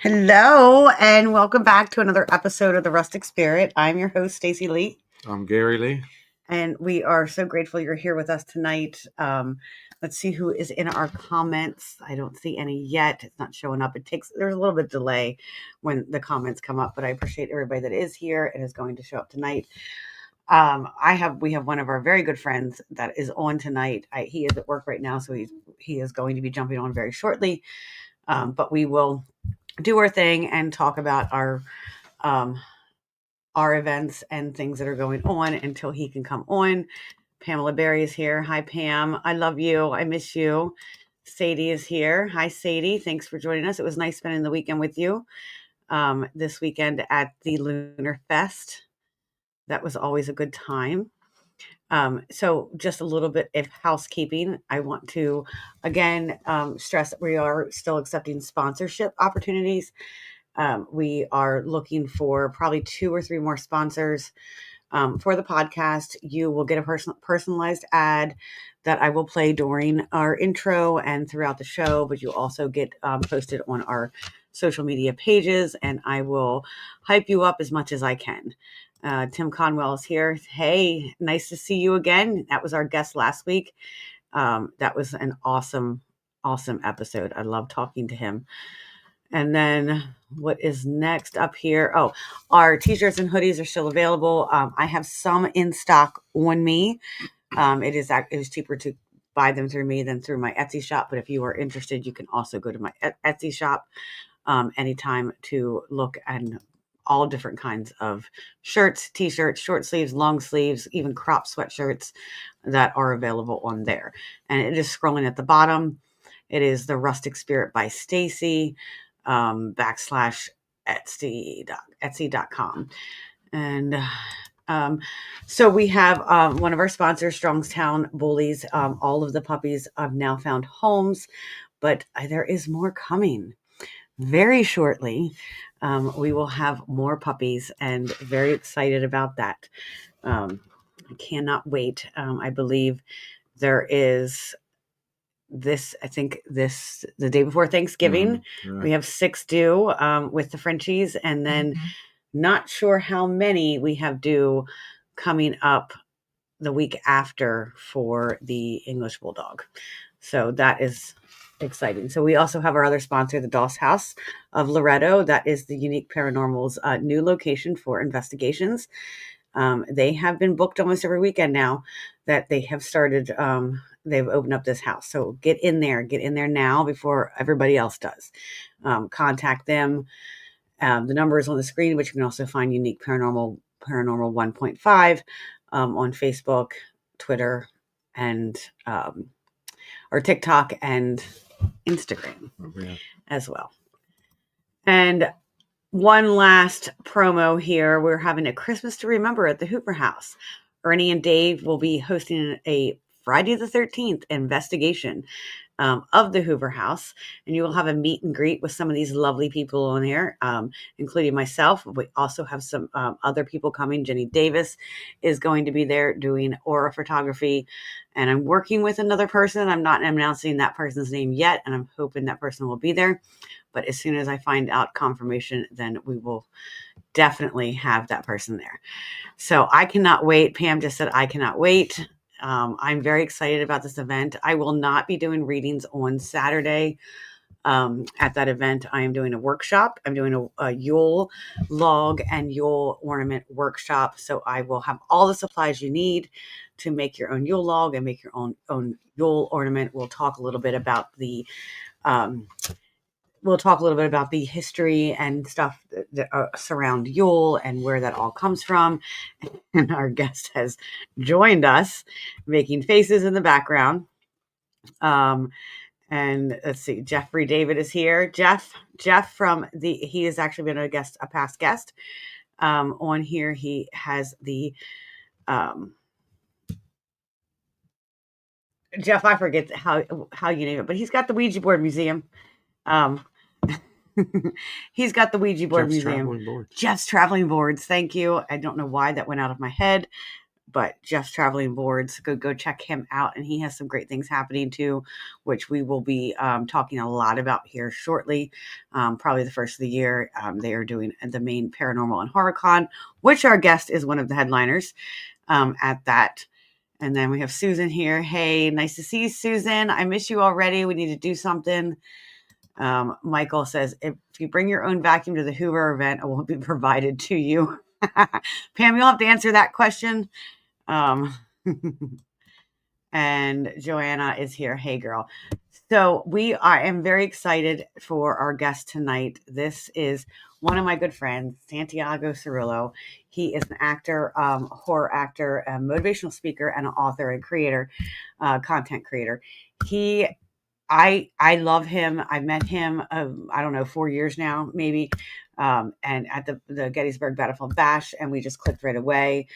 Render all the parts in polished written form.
Hello, and welcome back to another episode of the Rustic Spirit. I'm your host, Stacey Lee. I'm Gary Lee. And we are so grateful you're here with us tonight. Let's see who is in our comments. I don't see any yet. It's not showing up. There's a little bit of delay when the comments come up, but I appreciate everybody that is here and is going to show up tonight. We have one of our very good friends that is on tonight. He is at work right now, so he is going to be jumping on very shortly. But we will do our thing and talk about our events and things that are going on until he can come on. Pamela Berry is here. Hi, Pam. I love you. I miss you. Sadie is here. Hi, Sadie. Thanks for joining us. It was nice spending the weekend with you this weekend at the Lunar Fest. That was always a good time. So just a little bit of housekeeping. I want to, again, stress that we are still accepting sponsorship opportunities. We are looking for probably 2 or 3 more sponsors for the podcast. You will get a personalized ad that I will play during our intro and throughout the show, but you'll also get posted on our social media pages, and I will hype you up as much as I can. Tim Conwell is here. Hey, nice to see you again. That was our guest last week. That was an awesome episode. I love talking to him. And then what is next up here? Oh, our t-shirts and hoodies are still available. I have some in stock on me. It is cheaper to buy them through me than through my Etsy shop. But if you are interested, you can also go to my Etsy shop anytime to look at all different kinds of shirts, t-shirts, short sleeves, long sleeves, even crop sweatshirts that are available on there. And it is scrolling at the bottom. It is the Rustic Spirit by Stacey / Etsy.com. And so we have one of our sponsors, Strongstown Bullies. All of the puppies have now found homes, but there is more coming. Very shortly, we will have more puppies, and very excited about that. I cannot wait. I believe there is the day before Thanksgiving. Right. We have 6 due with the Frenchies, and then not sure how many we have due coming up the week after for the English Bulldog. So that is exciting. So we also have our other sponsor, the Doss House of Loretto. That is the Unique Paranormal's new location for investigations. They have been booked almost every weekend now that they have started. They've opened up this house. So get in there now before everybody else does. Contact them. The number is on the screen, but you can also find Unique Paranormal 1.5 on Facebook, Twitter, and or TikTok and Instagram as well. And one last promo here. We're having a Christmas to Remember at the Hoover House. Ernie and Dave will be hosting a Friday the 13th investigation of the Hoover House. And you will have a meet and greet with some of these lovely people on here, including myself. We also have some other people coming. Jenny Davis is going to be there doing aura photography. And I'm working with another person. I'm not announcing that person's name yet, and I'm hoping that person will be there. But as soon as I find out confirmation, then we will definitely have that person there. So I cannot wait. Pam just said, I cannot wait. I'm very excited about this event. I will not be doing readings on Saturday. At that event, I am doing a workshop. I'm doing a Yule log and Yule ornament workshop. So I will have all the supplies you need to make your own Yule log and make your own Yule ornament. We'll talk a little bit about the history and stuff that surround Yule and where that all comes from. And our guest has joined us, making faces in the background. And let's see, Jeffrey David is here. Jeff he has actually been a past guest on here. He has the Jeff, I forget how you name it, but he's got the Ouija board museum. He's got the Ouija board museum. Jeff's traveling boards. Thank you. I don't know why that went out of my head. but Jeff's Traveling Boards, go check him out, and he has some great things happening too, which we will be talking a lot about here shortly. Probably the first of the year, they are doing the main Paranormal and Horror Con, which our guest is one of the headliners at that. And then we have Susan here. Hey, nice to see you, Susan. I miss you already. We need to do something. Michael says, if you bring your own vacuum to the Hoover event, it won't be provided to you. Pam, you'll have to answer that question. And Joanna is here. Hey, girl. So I am very excited for our guest tonight. This is one of my good friends, Santiago Cirilo. He is an actor, horror actor, a motivational speaker, and an author and creator, content creator. I love him. I met him, I don't know, 4 years now, maybe, and at the Gettysburg Battlefield Bash, and we just clicked right away.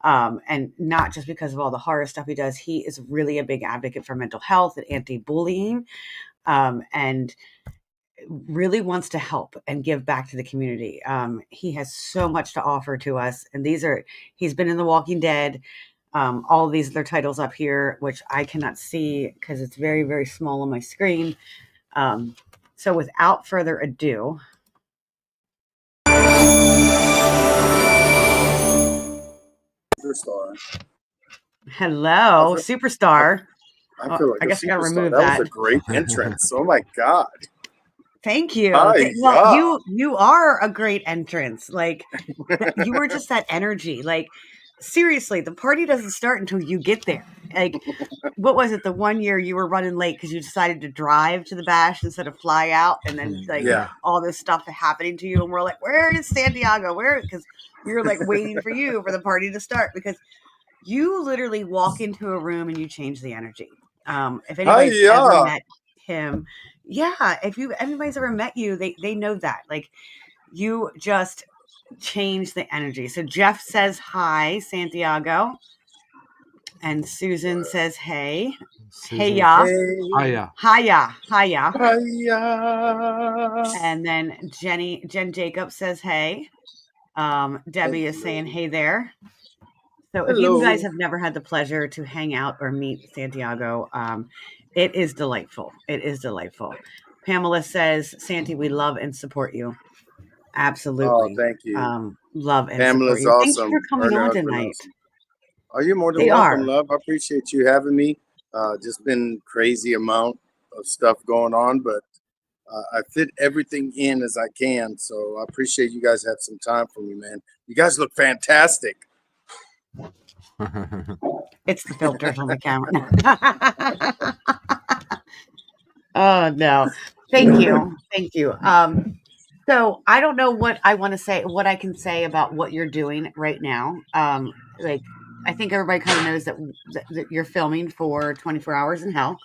And not just because of all the horror stuff he does. He is really a big advocate for mental health and anti-bullying, and really wants to help and give back to the community. He has so much to offer to us, and he's been in The Walking Dead. All of these other titles up here, which I cannot see because it's very, very small on my screen. So without further ado, Superstar. Hello, superstar. I feel like I guess I gotta remove that. that. Was a great entrance. Oh my God. Thank you. Well, you are a great entrance. Like, you were just that energy. Like, seriously, the party doesn't start until you get there. Like, what was it? The one year you were running late because you decided to drive to the bash instead of fly out, and then all this stuff happening to you, and we're like, "Where is Santiago? Where?" Because we were like waiting for you for the party to start, because you literally walk into a room and you change the energy. If anybody's ever met him, if anybody's ever met you, they know that. Like, you just change the energy. So Jeff says hi, Santiago. And Susan says, hey. Hey-ya. Hiya. Hiya. Hiya. Hiya. And then Jen Jacobs says, hey. Debbie is saying, hey there. So if you guys have never had the pleasure to hang out or meet Santiago, it is delightful. It is delightful. Pamela says, Santi, we love and support you. Absolutely. Oh, thank you. Love and Pamela's support you. awesome. Thank you for coming on tonight. Are you more than welcome, love? I appreciate you having me. Just been crazy amount of stuff going on, but I fit everything in as I can. So I appreciate you guys have some time for me, man. You guys look fantastic. It's the filters on the camera. Oh, no. Thank you. Thank you. So I don't know what I want to say, what I can say about what you're doing right now. Like, I think everybody kind of knows that you're filming for 24 Hours in Hell.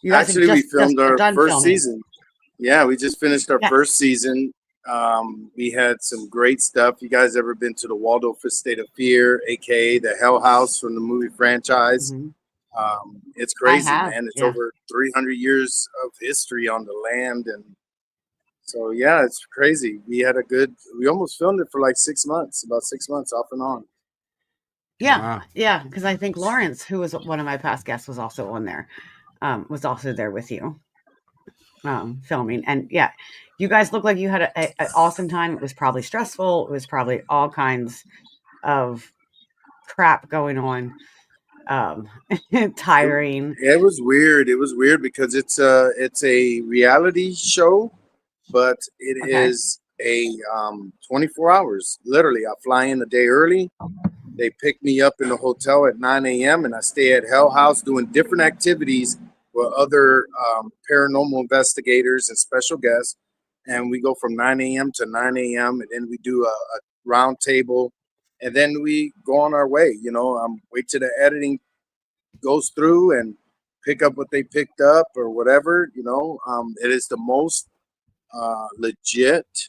You guys Actually, we filmed our first season. Yeah, we just finished our first season. We had some great stuff. You guys ever been to the Waldorf State of Fear, aka the Hell House from the movie franchise? Mm-hmm. It's crazy, man. It's over 300 years of history on the land, and so it's crazy. We almost filmed it for like 6 months, about 6 months off and on. Yeah, because I think Lawrence, who was one of my past guests, was also on there, was also there with you. Filming, and you guys look like you had an awesome time. It was probably stressful. It was probably all kinds of crap going on. Tiring. It was weird. It was weird because it's a reality show, but it is a 24 hours. Literally, I fly in a day early. They pick me up in the hotel at 9 a.m. and I stay at Hell House doing different activities with other paranormal investigators and special guests. And we go from 9 a.m. to 9 a.m. and then we do a round table, and then we go on our way. Wait till the editing goes through and pick up what they picked up or whatever. It is the most legit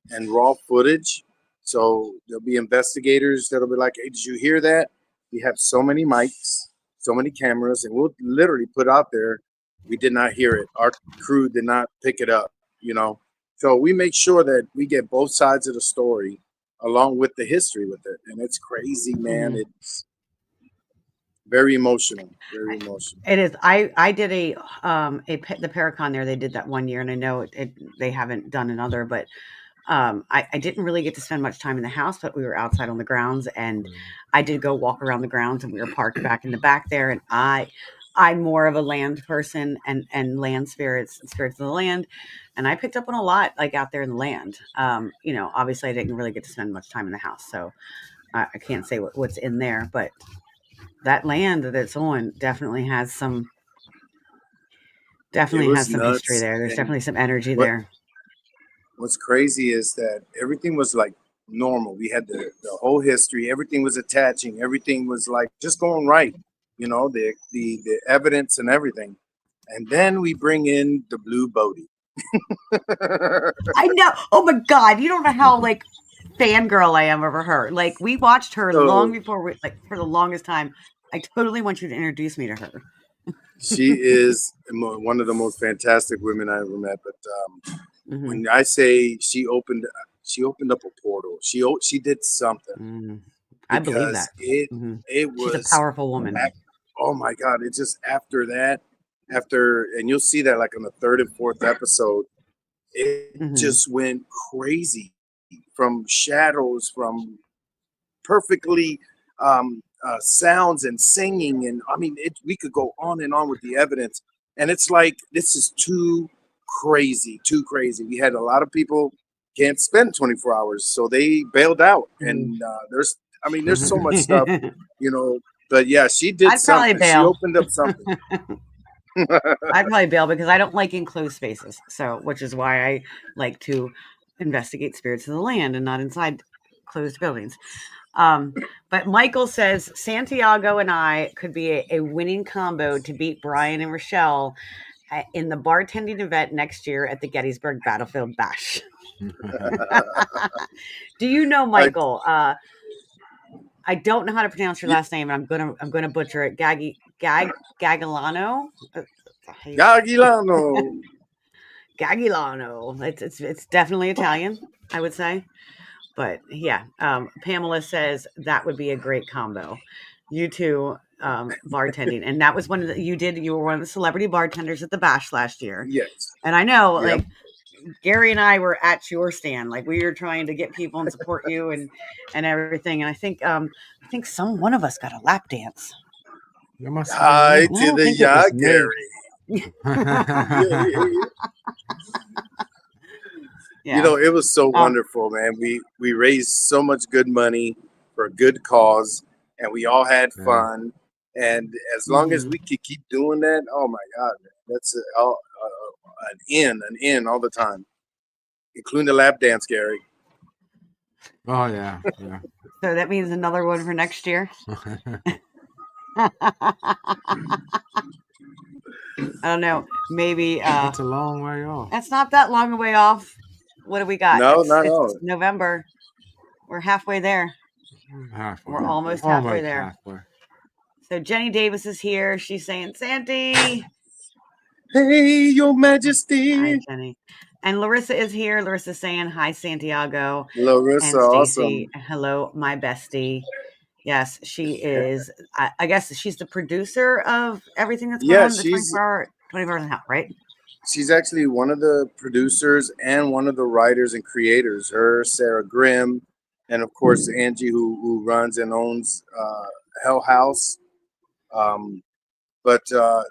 and raw footage. So there'll be investigators that'll be like, hey, did you hear that? We have so many mics, so many cameras, and we'll literally put out there, we did not hear it. Our crew did not pick it up, So we make sure that we get both sides of the story along with the history with it. And it's crazy, man. Very emotional. Very emotional. It is. I did the Paracon there. They did that one year, and I know they haven't done another, but I didn't really get to spend much time in the house, but we were outside on the grounds, and I did go walk around the grounds, and we were parked back in the back there. And I'm more of a land person and land spirits of the land, and I picked up on a lot like out there in the land. Obviously I didn't really get to spend much time in the house, so I can't say what's in there, but that land that it's on definitely has some history Nuts. there. There's definitely some energy What there. What's crazy is that everything was like normal. We had the whole history. Everything was attaching. Everything was like just going right. The evidence and everything. And then we bring in the blue Bodie. I know. Oh my God. You don't know how like fangirl I am over her. Like we watched her long before for the longest time. I totally want you to introduce me to her. She is one of the most fantastic women I ever met. But when I say she opened up a portal, she did something. I believe that. It was, she's a powerful woman. Oh my God. It's just after that, and you'll see that like on the third and fourth episode, it just went crazy from shadows, from perfectly sounds and singing. And I mean, we could go on and on with the evidence. And it's like, this is too crazy. We had a lot of people can't spend 24 hours, so they bailed out. And there's so much stuff, but yeah, she did something. She opened up something. I'd probably bail because I don't like enclosed spaces. So, which is why I like to investigate spirits of the land and not inside closed buildings. But Michael says Santiago and I could be a winning combo to beat Brian and Rochelle in the bartending event next year at the Gettysburg Battlefield Bash. Do you know Michael? I don't know how to pronounce your last name, and I'm gonna butcher it. Gagilano. Gagilano. It's definitely Italian, I would say. But yeah, Pamela says that would be a great combo. You two bartending, and that was you were one of the celebrity bartenders at the Bash last year. Yes, and I know like Gary and I were at your stand, like we were trying to get people and support you and everything. And I think one of us got a lap dance. Hi to the Gary. Yeah. It was so wonderful, man. We raised so much good money for a good cause, and we all had fun. And as long as we could keep doing that, oh my God, man, that's an in all the time, including the lap dance, Gary. Oh yeah. So that means another one for next year. I don't know. Maybe it's a long way off. That's not that long a way off. What do we got? No, not at all. November. We're halfway there. We're almost halfway there. So Jenny Davis is here. She's saying, Santy. Hey, Your Majesty. Hi, Jenny. And Larissa is here. Larissa's saying, hi, Santiago. Larissa, and Stacey, awesome. Hello, my bestie. Yes, she is. I guess she's the producer of everything that's going on in the 24 hours in hell, right? She's actually one of the producers and one of the writers and creators. Her, Sarah Grimm, and of course Angie, who runs and owns Hell House. But a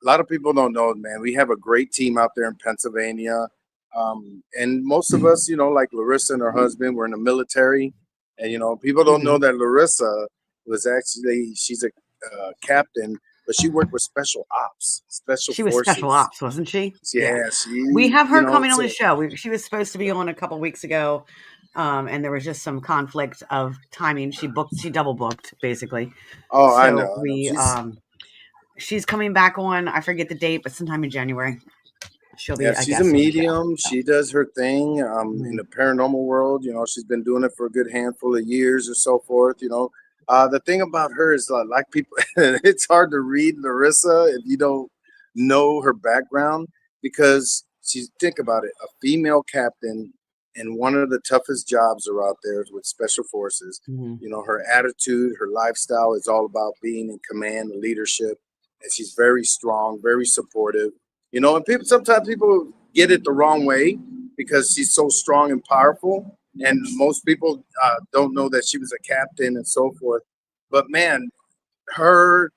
lot of people don't know, man. We have a great team out there in Pennsylvania, and most of us, like Larissa and her husband, were in the military. And people don't know that Larissa she's a captain. But she worked with special ops, She was forces. Special ops, wasn't she? Yeah. We have her coming on the show. She was supposed to be on a couple weeks ago, and there was just some conflict of timing. She double booked, basically. Oh, so I know. She's coming back on. I forget the date, but sometime in January. She'll be. She's a medium. She does her thing in the paranormal world. She's been doing it for a good handful of years or so forth. The thing about her is like people, it's hard to read Larissa if you don't know her background, because think about it, a female captain and one of the toughest jobs are out there with special forces. You know, her attitude, her lifestyle is all about being in command and leadership. And she's very strong, very supportive. You know, and sometimes people get it the wrong way because she's so strong and powerful. And most people don't know that she was a captain and so forth. But man, her,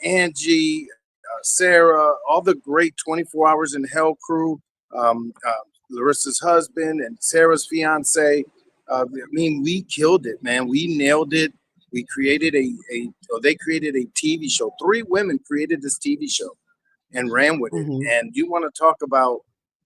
Angie, Sarah, all the great 24 Hours in Hell crew, Larissa's husband and Sarah's fiance. I mean, we killed it, man. We nailed it. We created they created a TV show. 3 women created this TV show and ran with it. And you want to talk about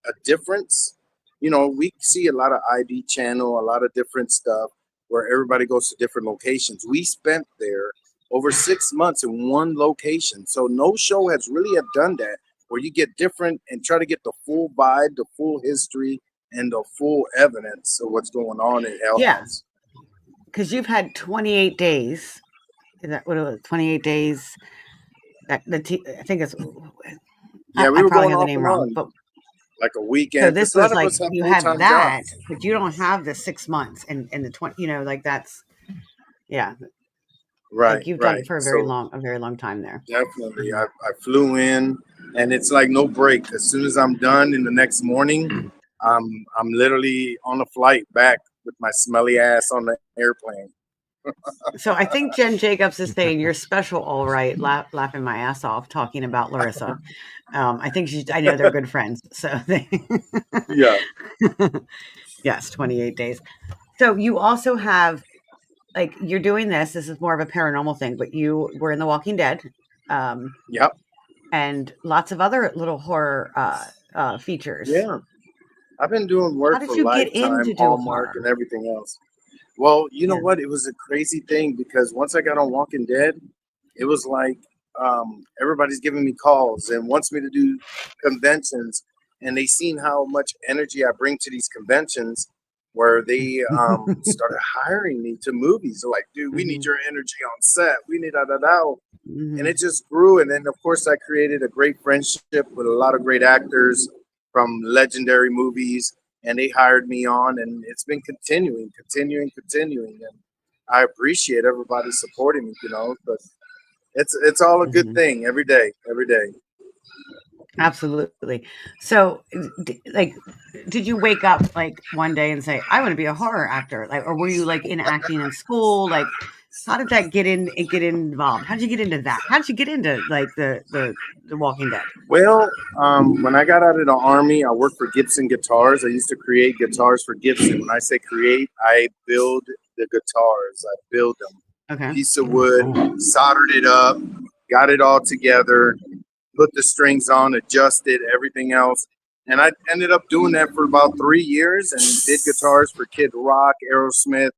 a difference? You know, we see a lot of ID channel, a lot of different stuff where everybody goes to different locations. We spent there over 6 months in one location. So no show has really have done that, where you get different and try to get the full vibe, the full history, and the full evidence of what's going on in Hell House. Because you've had 28 days. Is that what it was? 28 days. I think it's. Yeah, we were going off and on, but like a weekend. so this was like you had that, but you don't have the 6 months and the 20. You know, like that's right. Like you've done it for a very long time there. Definitely, I flew in, and it's like no break. As soon as I'm done, in the next morning, I'm literally on a flight back with my smelly ass on the airplane. So I think Jen Jacobs is saying you're special, all right. Laughing my ass off talking about Larissa. I think I know they're good friends. So Yeah. Yes, 28 days. So you also have, like, you're doing this. This is more of a paranormal thing, but you were in The Walking Dead. Yep. And lots of other little horror features. Yeah. I've been doing work for Lifetime, Hallmark, and everything else. Well, you know what? It was a crazy thing because once I got on Walking Dead, it was like everybody's giving me calls and wants me to do conventions. And they seen how much energy I bring to these conventions where they started hiring me to movies. They're like, dude, we need your energy on set. We need da-da-da. And it just grew. And then, of course, I created a great friendship with a lot of great actors from legendary movies. And they hired me on, and it's been continuing. And I appreciate everybody supporting me, you know, but it's all a good thing every day. Absolutely. So, did you wake up like one day and say, "I want to be a horror actor"? Like, or were you like in acting in school? Like, how did that get involved? How did you get into that? How did you get into like the Walking Dead? Well, when I got out of the Army, I worked for Gibson Guitars. I used to create guitars for Gibson. When I say create, I build the guitars. I build them. Okay. Piece of wood, soldered it up, got it all together, put the strings on, adjusted everything else. And I ended up doing that for about 3 years and did guitars for Kid Rock, Aerosmith,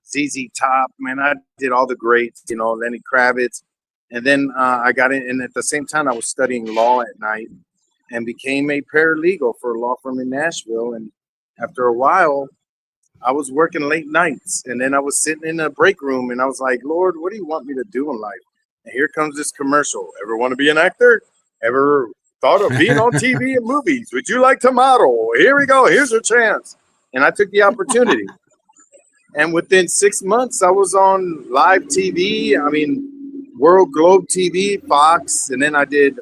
ZZ Top. Man, I did all the greats, you know, Lenny Kravitz. And then I got in, and at the same time, I was studying law at night and became a paralegal for a law firm in Nashville. And after a while, I was working late nights. And then I was sitting in a break room, and I was like, Lord, what do you want me to do in life? And here comes this commercial. Ever want to be an actor? Ever thought of being on TV and movies? Would you like to model? Here we go. Here's your chance. And I took the opportunity. And within 6 months, I was on live TV. I mean, World Globe TV, Fox, and then I did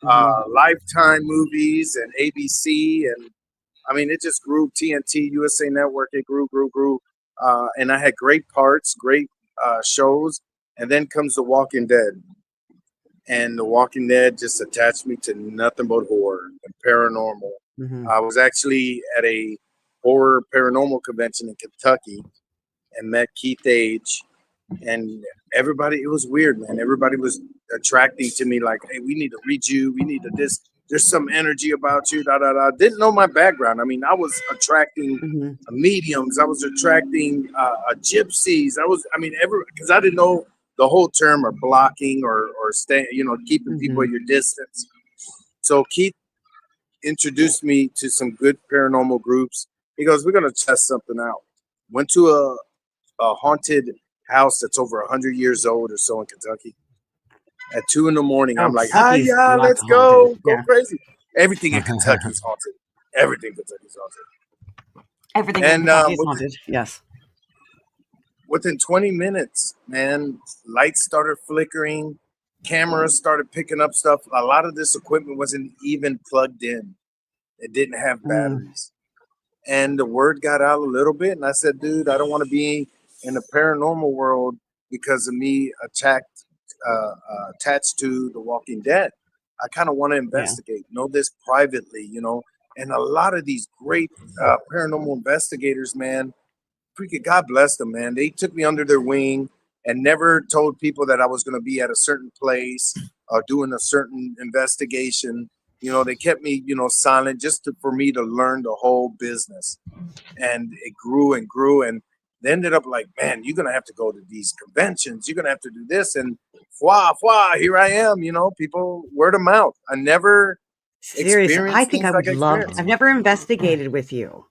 Lifetime movies and ABC, and I mean, it just grew. TNT, USA Network, it grew, and I had great parts, great shows, and then comes The Walking Dead, and The Walking Dead just attached me to nothing but horror and paranormal. I was actually at a horror paranormal convention in Kentucky and met Keith Age. And everybody, it was weird, man. Everybody was attracting to me like, hey, we need to read you. We need to this. There's some energy about you. Didn't know my background. I mean, I was attracting mediums. I was attracting gypsies. Because I didn't know the whole term or blocking or staying, you know, keeping people at your distance. So Keith introduced me to some good paranormal groups. He goes, we're going to test something out. Went to a haunted house that's over 100 years old or so in Kentucky. At 2 a.m, I'm like, yeah, let's go. Go crazy. Everything in Kentucky is haunted. Everything in Kentucky is haunted. Everything on And TikTok is haunted. Yes. within 20 minutes, man, lights started flickering, cameras started picking up stuff. A lot of this equipment wasn't even plugged in. It didn't have batteries. And the word got out a little bit. And I said, dude, I don't want to be in the paranormal world because of me attached to The Walking Dead. I kind of want to investigate, know this privately, you know. And a lot of these great paranormal investigators, man, freaking God bless them, man. They took me under their wing and never told people that I was going to be at a certain place doing a certain investigation. You know, they kept me, you know, silent for me to learn the whole business. And it grew and grew. And they ended up like, man, you're going to have to go to these conventions. You're going to have to do this. And here I am, you know, people word of mouth. I never Seriously, I experienced think I things would like I love. experienced. I've never investigated with you,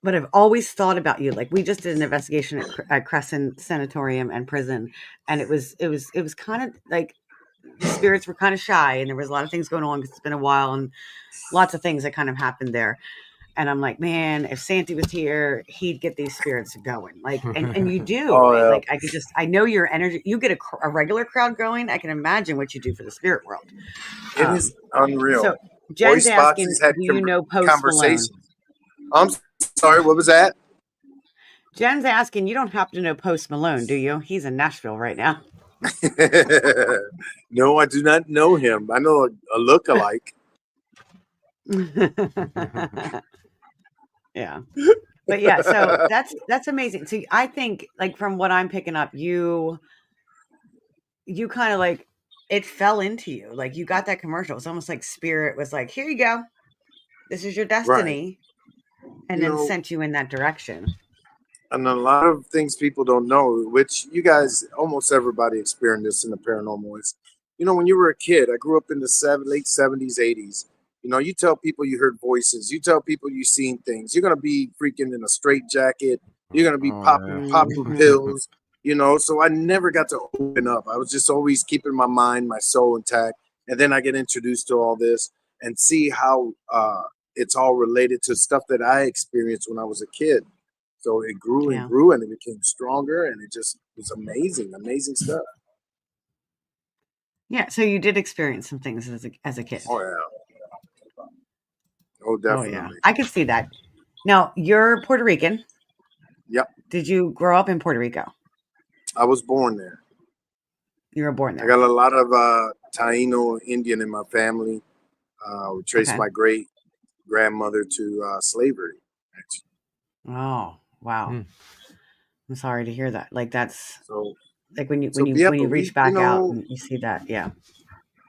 but I've always thought about you. Like we just did an investigation at Crescent Sanatorium and Prison, and it was kind of like the spirits were kind of shy, and there was a lot of things going on because it's been a while, and lots of things that kind of happened there. And I'm like, man, if Santi was here, he'd get these spirits going. Like, and you do, Oh, right? yeah. Like, I know your energy. You get a regular crowd going. I can imagine what you do for the spirit world. It is unreal. So Jen's Voice asking, boxes had do you know Post Malone? conversations. I'm sorry, what was that? Jen's asking, you don't happen to know Post Malone, do you? He's in Nashville right now. No, I do not know him. I know a look-alike. Yeah. But yeah, so that's amazing. So I think, like, from what I'm picking up, you kind of like, it fell into you. Like, you got that commercial. It's almost like spirit was like, here you go. This is your destiny. Right. And then sent you in that direction. And a lot of things people don't know, which you guys, almost everybody experienced this in the paranormal, is, you know, when you were a kid, I grew up in the late 70s, 80s. You know, you tell people you heard voices, you tell people you seen things. You're going to be freaking in a straight jacket. You're going to be popping pills, you know. So I never got to open up. I was just always keeping my mind, my soul intact. And then I get introduced to all this and see how it's all related to stuff that I experienced when I was a kid. So it grew and grew, and it became stronger, and it just was amazing stuff. Yeah, so you did experience some things as a kid. Oh yeah. Oh, definitely. Oh yeah, I could see that. Now you're Puerto Rican. Yep. Did you grow up in Puerto Rico? I was born there. You were born there. I got a lot of Taino Indian in my family. We traced my great grandmother to slavery. Actually. Oh wow. I'm sorry to hear that. Like that's so like when you reach back out and you see that, yeah.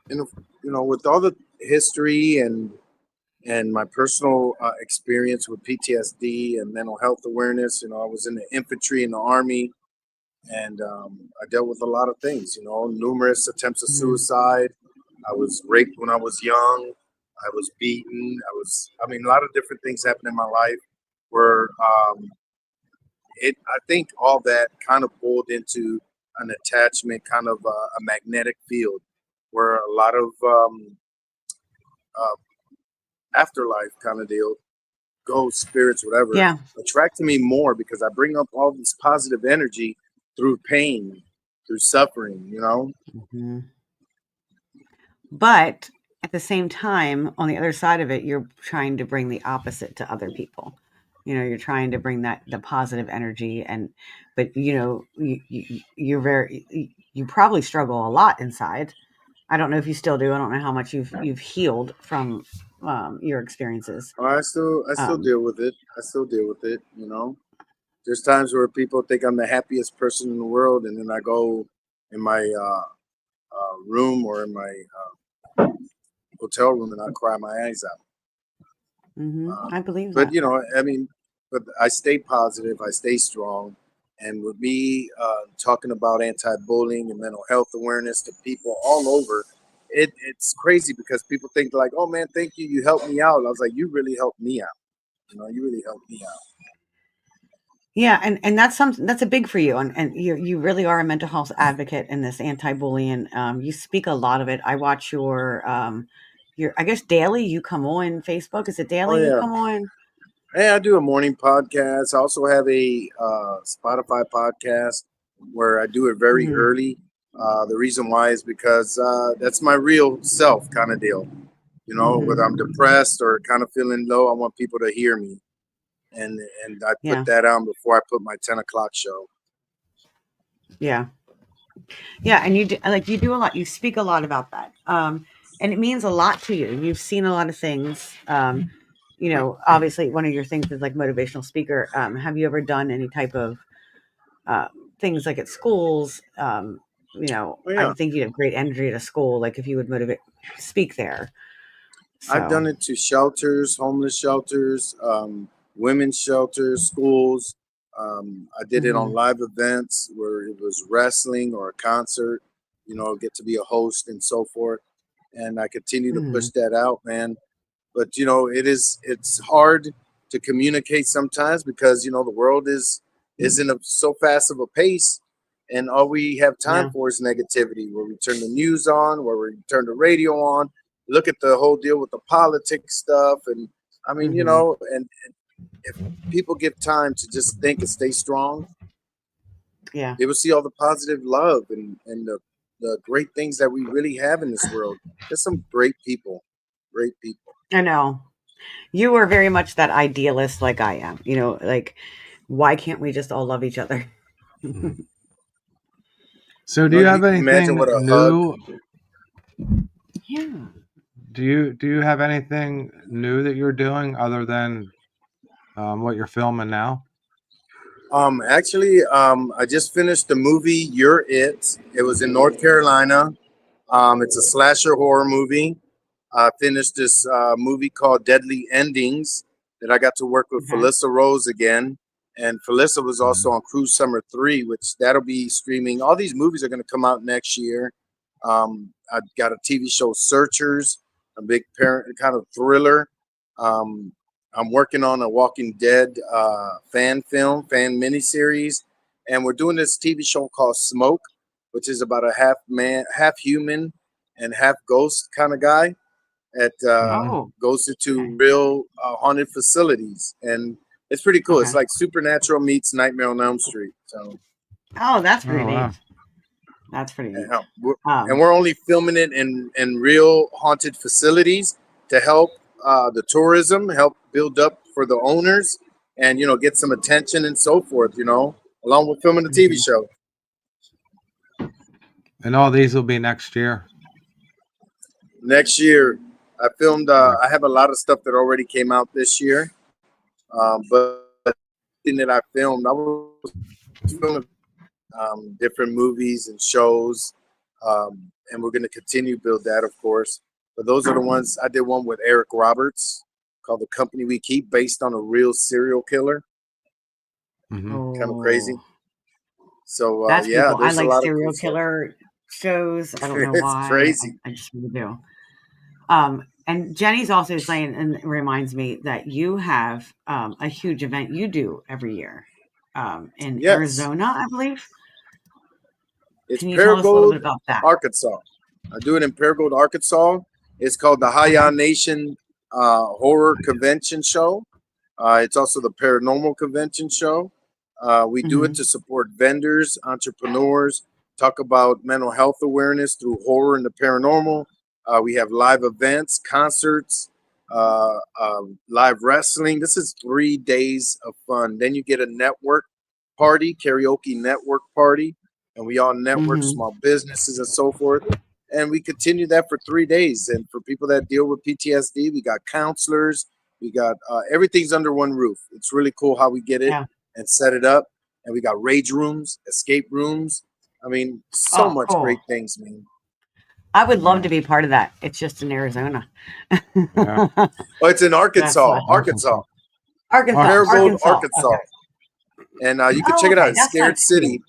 And you know, with all the history and my personal experience with PTSD and mental health awareness, you know, I was in the infantry in the Army, and I dealt with a lot of things. You know, numerous attempts of suicide. I was raped when I was young. I was beaten. I mean, a lot of different things happened in my life where I think all that kind of boiled into an attachment, kind of a magnetic field, where a lot of afterlife kind of deal, ghosts, spirits, whatever, attract to me more because I bring up all this positive energy through pain, through suffering, you know. But at the same time, on the other side of it, you're trying to bring the opposite to other people. You know, you're trying to bring the positive energy, but you know, you probably struggle a lot inside. I don't know if you still do. I don't know how much you've healed from your experiences. I still deal with it. I still deal with it. You know, there's times where people think I'm the happiest person in the world, and then I go in my room or in my hotel room and I cry my eyes out. I believe that. But you know, I mean, but I stay positive. I stay strong. And with me talking about anti-bullying and mental health awareness to people all over, it's crazy because people think like, oh man, thank you, you helped me out. I was like, you really helped me out. You know, you really helped me out. Yeah, and that's something that's a big for you, and you really are a mental health advocate in this anti-bullying. You speak a lot of it. I watch your I guess daily. You come on Facebook. Is it daily you come on? Hey, I do a morning podcast. I also have a Spotify podcast where I do it very Mhm. early. The reason why is because that's my real self kind of deal. You know, whether I'm depressed or kind of feeling low, I want people to hear me, and I put Yeah. that on before I put my 10 o'clock show. Yeah. Yeah. And you do, like, you do a lot, you speak a lot about that. And it means a lot to you. You've seen a lot of things. Obviously one of your things is like motivational speaker. Have you ever done any type of uh, things like at schools? Oh I yeah, think you have great energy at a school, like if you would motivate, speak there. I've So, done it to shelters, homeless shelters, women's shelters, schools. I did it on mhm. live events where it was wrestling or a concert. You know, get to be a host and so forth. And I continue to push Mhm. that out, man. But you know, it's hard to communicate sometimes because the world isn't so fast of a pace, and all we have time Yeah. for is negativity. Where we turn the news on, where we turn the radio on, look at the whole deal with the politics stuff, and I mean, Mhm. and if people give time to just think and stay strong, Yeah. they will see all the positive love and the great things that we really have in this world. There's some great people. I know. You are very much that idealist like I am. Like, why can't we just all love each other? Mhm. So, do No, you you have can imagine anything what a hug. new? Yeah. Do you have anything new that you're doing other than what you're filming now? Actually, I just finished the movie You're It. It was in North Carolina. It's a slasher horror movie. I finished this movie called Deadly Endings that I got to work with Okay. Felissa Rose again. And Felissa was also Mhm. on Cruise Summer 3, which that'll be streaming. All these movies are going to come out next year. I got a TV show, Searchers, a big parent kind of thriller. Um, I'm working on a Walking Dead fan miniseries. And we're doing this TV show called Smoke, which is about a half man, half human, and half ghost kind of guy that Mhm. Oh, goes into okay. real haunted facilities, and it's pretty cool. It's Okay. like Supernatural meets Nightmare on Elm Street. So, Oh, that's pretty Oh neat. wow. That's pretty neat. uh, we're, and Um, we're only filming it in real haunted facilities to help the tourism, help build up for the owners, and get some attention and so forth. Along with filming the TV mhm. show And all these will be next year. next year. I filmed. Yeah. I have a lot of stuff that already came out this year, but thing that I filmed, I was filming different movies and shows, and we're going to continue to build that, of course. But those are the ones I did. One with Eric Roberts called "The Company We Keep," based on a real serial killer. Hmm. Kind of crazy. Oh, So that's pretty yeah, cool. I there's a like lot of cool serial stuff. killer shows. I don't know It's why. crazy. I just really do. And Jenny's also saying, and it reminds me that you have a huge event you do every year in Yes, Arizona, I believe. it's Can you tell us a little bit Paragould, about that? Arkansas. I do it in Paragould, Arkansas. It's called the Okay. High Nation Horror Convention Show. It's also the Paranormal Convention Show. We do it Hmm. to support vendors, entrepreneurs, talk about mental health awareness through horror and the paranormal. We have live events, concerts, live wrestling. This is 3 days of fun. Then you get a network party, karaoke network party, and we all network Hmm. small businesses and so forth. And we continue that for 3 days. And for people that deal with PTSD, we got counselors, we got everything's under one roof. It's really cool how we get it Yeah. and set it up. And we got rage rooms, escape rooms. I mean, so Oh, much great cool. things, man. I would love Yeah. to be part of that. It's just in Arizona. Yeah. Oh, it's in That's Arkansas, Arkansas, Arkansas. Arkansas. Paragould, Arkansas. Arkansas. Arkansas. Okay. And you can Oh, check it out. okay. It's That's Scared not too. City.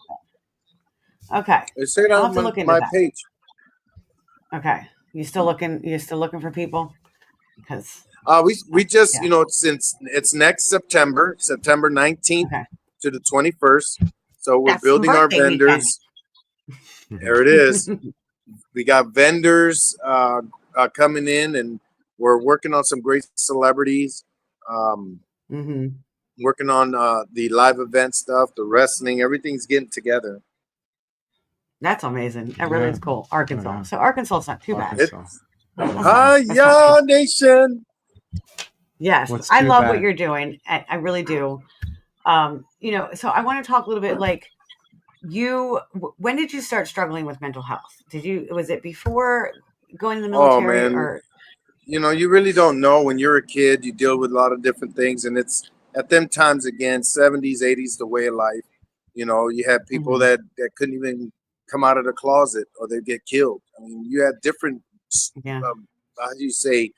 Okay. Check it I'll out have to on look into my that. page. Okay. You still looking? You still looking for people? Because We just yeah. since it's next September, September 19th Okay. to the 21st. So we're That's building our birthday weekend. vendors. There it is. We got vendors coming in, and we're working on some great celebrities. Um, Mm-hmm. Working on the live event stuff, the wrestling, everything's getting together. That's amazing. That really is cool. Arkansas. yeah. So Arkansas is not too bad. Arkansas. Hiya, nation. Yes, What's I too love what bad? you're doing. I really do. So I want to talk a little bit like when did you start struggling with mental health? Was it before going in the Oh military man, or? you really don't know when you're a kid. You deal with a lot of different things, and it's at them times again, 70s, 80s, the way of life. You had people Mhm. that couldn't even come out of the closet or they get killed. I mean, you had different, Yeah. how do you say,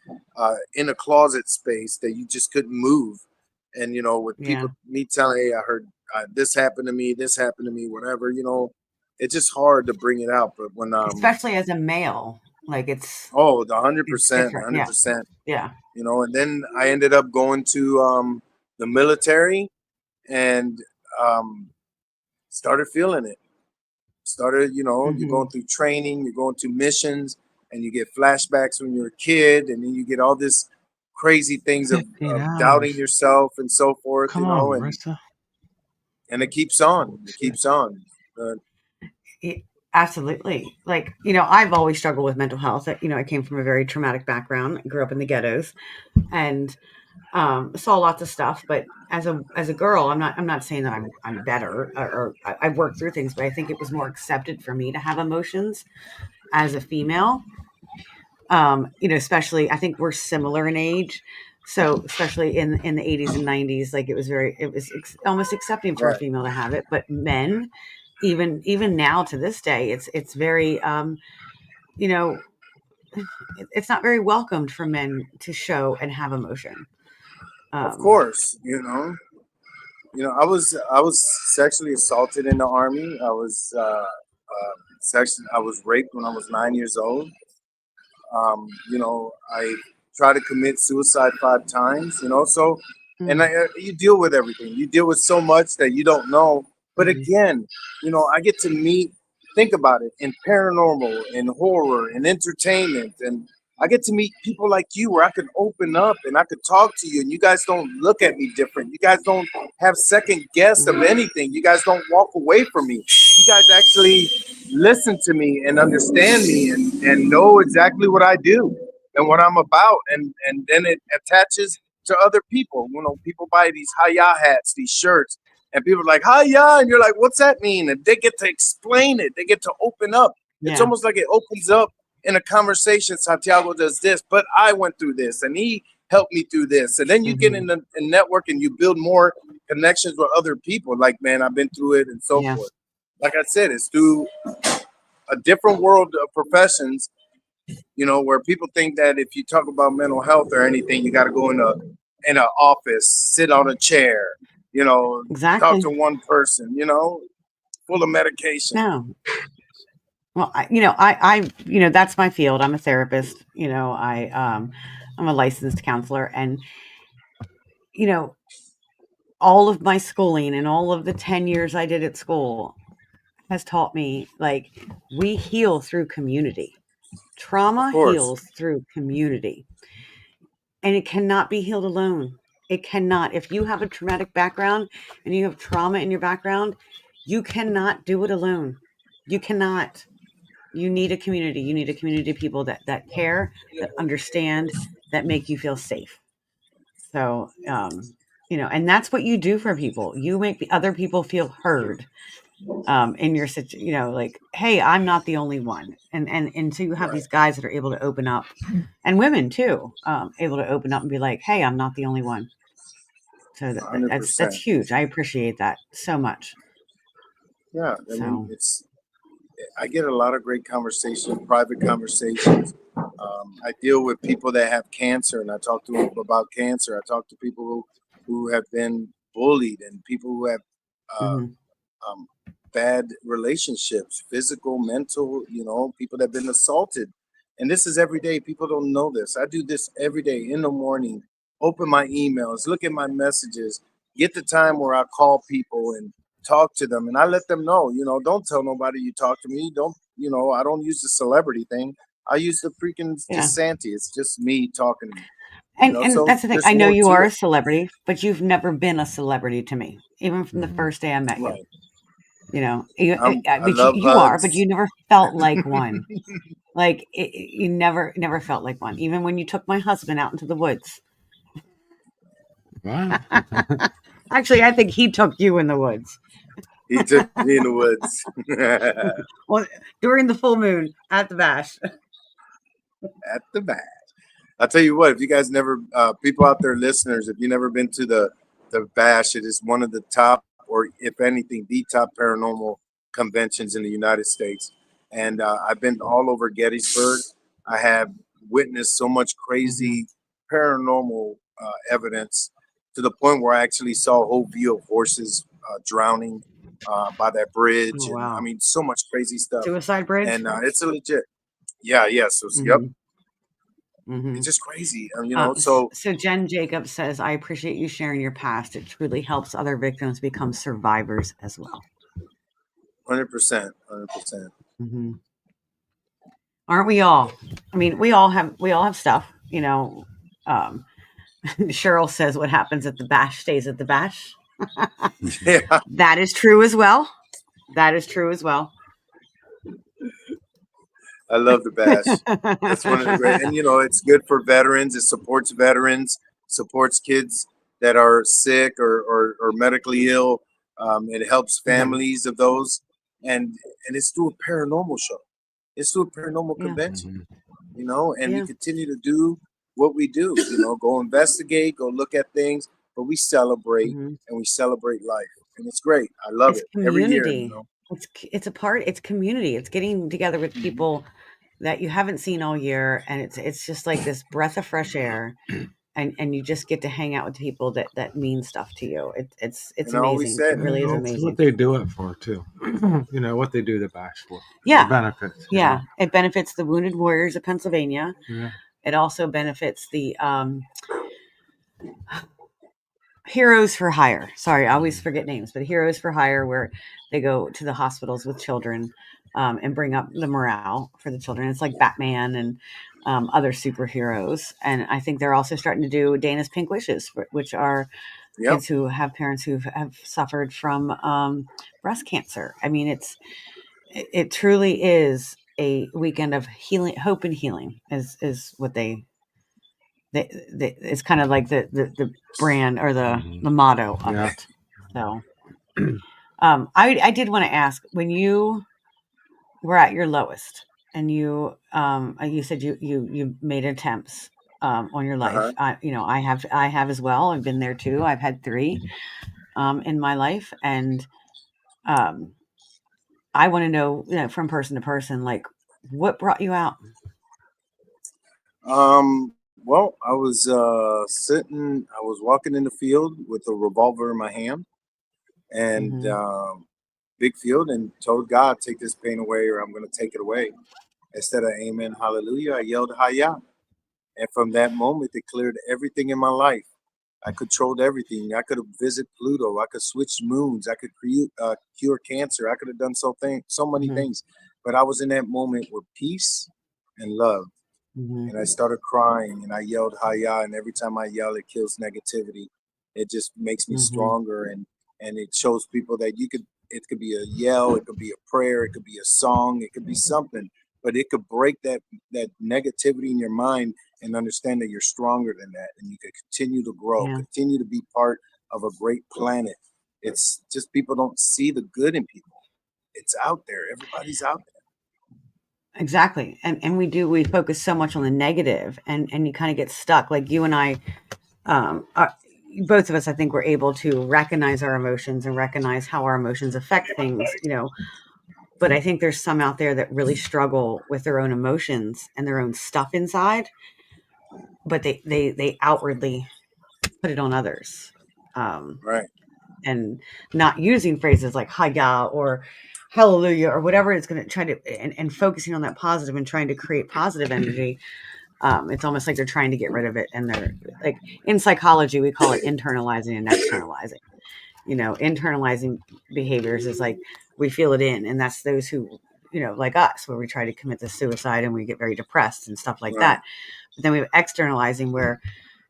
in a closet space that you just couldn't move. And, with Yeah. people, me telling, hey, I heard this happened to me, whatever, it's just hard to bring it out. But when, Especially as a male, like oh, the it's 100%, different. Yeah. 100%, Yeah. and then I ended up going to the military and started feeling it. You're Hmm. going through training, you're going to missions, and you get flashbacks when you're a kid, and then you get all this crazy things of, 15 doubting hours. yourself and so forth, Come on, and Marissa. it keeps on. It Shit. keeps on. Uh, Absolutely. Like, I've always struggled with mental health. I came from a very traumatic background, grew up in the ghettos, and saw lots of stuff. But as a girl, I'm not saying that I'm better or I've worked through things, but I think it was more accepted for me to have emotions as a female. Especially I think we're similar in age. So especially in the 80s and 90s, like it was almost accepting for a right. female to have it. But men, even now to this day, it's very you know it's not very welcomed for men to show and have emotion. Of Um, course, I was sexually assaulted in the army. I was raped when I was 9 years old. I tried to commit suicide 5 times. So, and mm, you deal with everything. You deal with so much that you don't know. But mhm. again, I get to meet. Think about it in paranormal, in horror, in entertainment, and I get to meet people like you where I could open up and I could talk to you, and you guys don't look at me different. You guys don't have second guess of Mhm. anything. You guys don't walk away from me. You guys actually listen to me and understand me and know exactly what I do and what I'm about. And then it attaches to other people. People buy these Hiya hats, these shirts, and people are like, Hiya, and you're like, what's that mean? And they get to explain it. They get to open up. It's Yeah. almost like it opens up in a conversation. Santiago does this, but I went through this and he helped me through this. And then you get Hmm. in the network and you build more connections with other people. Like, man, I've been through it and so Yeah. forth. Like I said, it's through a different world of professions, where people think that if you talk about mental health or anything, you got to go in an office, sit on a chair, talk Exactly. to one person, full of medication. No. Well, that's my field. I'm a therapist. I'm a licensed counselor, and you know, all of my schooling and all of the 10 years I did at school has taught me like we heal through community. Of Trauma course, heals through community, and it cannot be healed alone. It cannot. If you have a traumatic background and you have trauma in your background, you cannot do it alone. You cannot. You need a community. You need a community of people that care, that understand, that make you feel safe. So, and that's what you do for people. You make the other people feel heard in your situation. Like, hey, I'm not the only one. And so you have right, these guys that are able to open up, and women too, able to open up and be like, hey, I'm not the only one. So that's 100%. huge. I appreciate that so much. Yeah, I mean, So, I get a lot of great conversations, private conversations. I deal with people that have cancer, and I talk to them about cancer. I talk to people who have been bullied and people who have uh, mhm. um, bad relationships, physical, mental, people that have been assaulted. And this is every day. People don't know this. I do this every day in the morning, open my emails, look at my messages, get the time where I call people and talk to them. And I let them know, don't tell nobody you talk to me. Don't, I don't use the celebrity thing. I use the freaking Yeah. just Santi. It's just me talking to you. And So that's the thing. there's I know more you to are a it. celebrity, but you've never been a celebrity to me, even from the first day I met you. Right. I But love you are, but hugs. you never felt like one. Like you never felt like one. Even when you took my husband out into the woods. Wow. Actually, I think he took you in the woods. He took me in the woods. Well, during the full moon at the bash. At the back. I'll tell you what, if you guys never, people out there, listeners, if you never been to the Bash, it is one of the top, or if anything, the top paranormal conventions in the United States. And I've been all over Gettysburg. I have witnessed so much Mm-hmm. crazy paranormal evidence to the point where I actually saw a whole view of horses drowning by that bridge. Oh And I wow. mean, so much crazy stuff. Suicide Bridge. And it's a legit. Yeah, yeah. So, yep. Mm-hmm. Mm-hmm. It's just crazy. So So Jen Jacobs says, I appreciate you sharing your past. It truly helps other victims become survivors as well. 100%, 100%. Mm-hmm. Aren't we all? I mean, we all have stuff, um, Cheryl says what happens at the bash stays at the bash. Yeah, That is true as well. That is true as well. I love the bash. That's one of the great, and it's good for veterans. It supports veterans, supports kids that are sick or medically ill. It helps Yeah. families of those, and it's through a paranormal show. It's through a paranormal Yeah. convention, and we Yeah. continue to do what we do. Go investigate, go look at things, but we celebrate Mm-hmm. and we celebrate life, and it's great. I love It's it every year. community. It's community. It's getting together with Mhm. people that you haven't seen all year, and it's just like this breath of fresh air, and you just get to hang out with people that mean stuff to you. It's And I always amazing. It said, really is It's what amazing. they do it for too. What they do the bash for. The Yeah. benefits. Yeah. It benefits the Wounded Warriors of Pennsylvania. Yeah. It also benefits the Heroes for Hire. Sorry, I always forget names, but Heroes for Hire, where they go to the hospitals with children and bring up the morale for the children. It's like Batman and other superheroes. And I think they're also starting to do Dana's Pink Wishes, which are yep. kids who have parents who have suffered from breast cancer. I mean, it truly is a weekend of healing, hope and healing is what it's kind of like the brand or the motto of Yeah. it. So, I did want to ask, when you were at your lowest and you said you made attempts on your life. Uh-huh. I have as well. I've been there too. I've had 3 in my life, and um, I want to know, from person to person, like, what brought you out. Well, I was I was walking in the field with a revolver in my hand and Mm-hmm. big field, and told God, take this pain away or I'm going to take it away. Instead of amen, hallelujah, I yelled, Hayah. And from that moment, it cleared everything in my life. I controlled everything. I could have visited Pluto. I could switch moons. I could cure cancer. I could have done so many Mm-hmm. things. But I was in that moment with peace and love. Mm-hmm. And I started crying and I yelled Hayah. And every time I yell, it kills negativity. It just makes me Mm-hmm. stronger, and it shows people that it could be a yell, it could be a prayer, it could be a song, it could be something, but it could break that negativity in your mind and understand that you're stronger than that, and you can continue to grow, Yeah. continue to be part of a great planet. It's just people don't see the good in people. It's out there. Everybody's out there. Exactly. And we focus so much on the negative, and you kind of get stuck. Like you and I, both of us, I think, were able to recognize our emotions and recognize how our emotions affect things. But I think there's some out there that really struggle with their own emotions and their own stuff inside, but they outwardly put it on others. Right. And not using phrases like "Hiya" or "Hallelujah" or whatever it's going to try to, and focusing on that positive and trying to create positive energy. It's almost like they're trying to get rid of it, and they're like, in psychology we call it internalizing and externalizing. Internalizing behaviors is like we feel it in, and that's those who, like us, where we try to commit the suicide and we get very depressed and stuff like Right. that. But then we have externalizing, where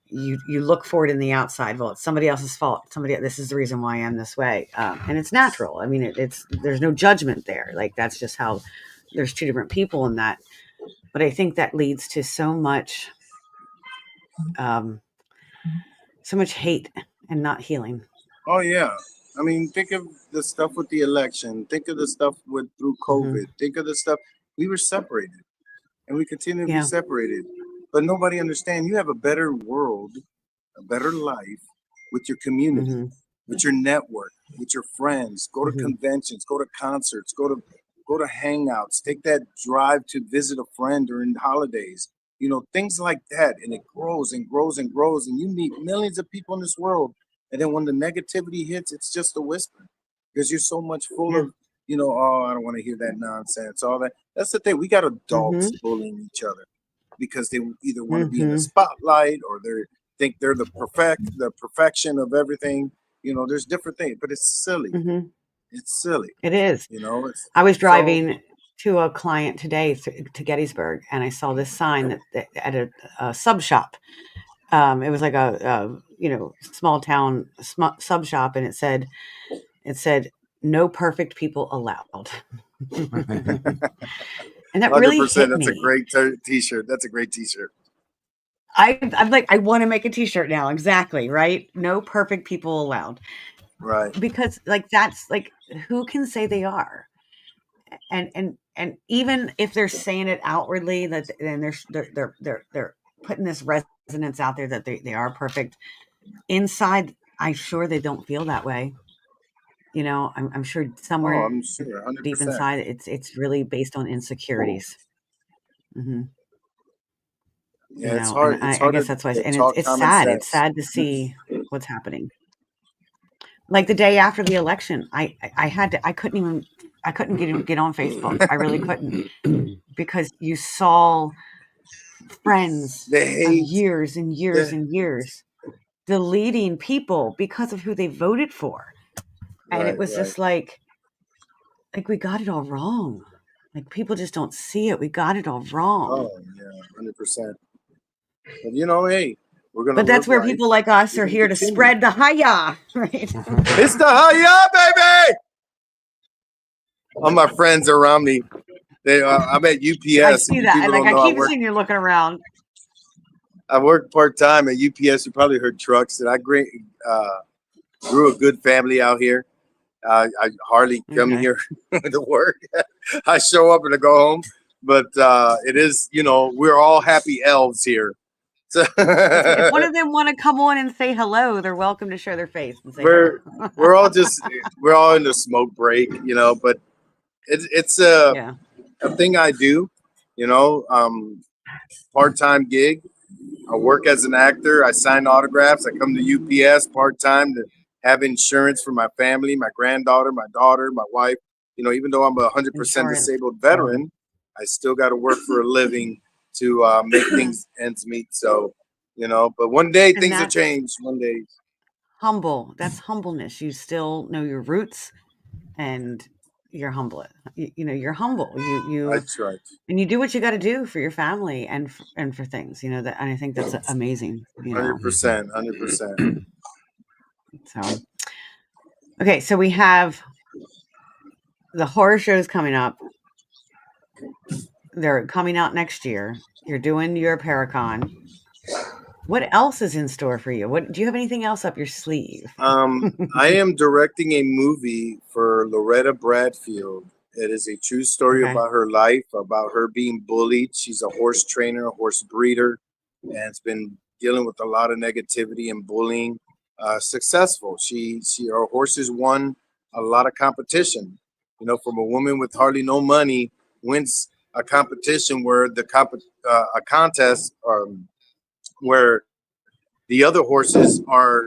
you look for it in the outside. Well, it's somebody else's fault. This is the reason why I am this way. And it's natural. I mean, there's no judgment there. Like, that's just how there's two different people in that. But I think that leads to so much hate and not healing. Oh yeah. I mean, think of the stuff with the election. Think of the stuff through COVID. Think of the stuff. We were separated, and we continue to be separated. But nobody understands. You have a better world, a better life with your community, with your network, with your friends. Go to conventions, go to concerts, go to hangouts. Take that drive to visit a friend during the holidays. You know, things like that, and it grows and grows and grows, and you meet millions of people in this world. And then when the negativity hits, it's just a whisper, because you're so much full of, you know, oh, I don't want to hear that nonsense, all that. That's the thing. We got adults bullying each other because they either want to be in the spotlight, or they think they're the perfection of everything. You know, there's different things, but it's silly. It's silly. It is. You know, I was driving to a client today to Gettysburg, and I saw this sign that at a sub shop. It was like a small town sub shop, and it said "No perfect people allowed." And that really hit me. That's a great t-shirt. That's a great t-shirt. I'm like, I want to make a t-shirt now. Exactly, right? No perfect people allowed. Right. Because like, that's like, who can say they are? And even if they're saying it outwardly, that then they're putting this resonance out there that they are perfect. Inside, I'm sure they don't feel that way. You know, I'm sure somewhere I'm sure, 100%. deep inside, it's really based on insecurities. Yeah, it's hard. I guess that's why, and it's sad. It's sad to see what's happening. Like the day after the election, I couldn't get on Facebook. I really couldn't, because you saw friends of years and years and years deleting people because of who they voted for. And it was just like we got it all wrong. Like, people just don't see it. We got it all wrong. Oh yeah, 100%. But you know, hey, we're gonna. But that's where people like us are here to spread the hiya, right? It's the hiya, baby! All my friends around me, I'm at UPS. I see that, and like, I keep seeing you looking around. I work part-time at UPS. You probably heard trucks. And I grew a good family out here. I hardly come here to work. I show up and I go home. But it is, you know, we're all happy elves here. So if one of them want to come on and say hello, they're welcome to show their face and say we're all in the smoke break, you know. But it's a thing I do, you know, part-time gig. I work as an actor. I sign autographs. I come to UPS part-time to have insurance for my family, my granddaughter, my daughter, my wife. You know, even though I'm a 100% disabled veteran, I still got to work for a living to make things ends meet. So, you know, but one day things will change. One day. That's humbleness. You still know your roots, and you're humble. You know, you're humble. That's right. And you do what you got to do for your family and for things, you know, that, and I think that's amazing. 100%. So, okay. So we have the horror shows coming up. They're coming out next year. You're doing your Paracon. What else is in store for you? Do you have anything else up your sleeve? I am directing a movie for Loretta Bradfield. It is a true story about her life, about her being bullied. She's a horse trainer, a horse breeder, and has been dealing with a lot of negativity and bullying. Successful. Her horses won a lot of competition. You know, from a woman with hardly no money wins a competition where a contest where the other horses are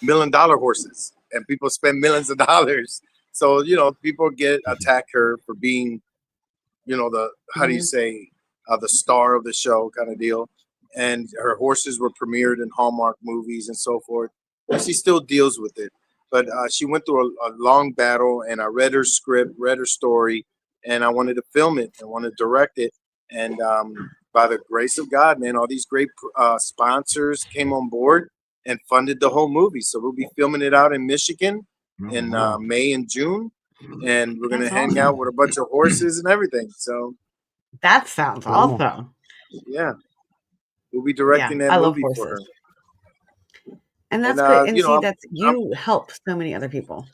$1 million horses, and people spend millions of dollars. So, you know, people attack her for being, you know, the star of the show kind of deal. And her horses were premiered in Hallmark movies and so forth. And she still deals with it. But she went through a long battle, and I read her script, read her story, and I wanted to film it. I wanted to direct it. And by the grace of God, man, all these great sponsors came on board and funded the whole movie. So we'll be filming it out in Michigan in May and June, and we're gonna hang out with a bunch of horses and everything. So that sounds awesome. Yeah, we'll be directing that movie for her. And that's good. And see, you help so many other people.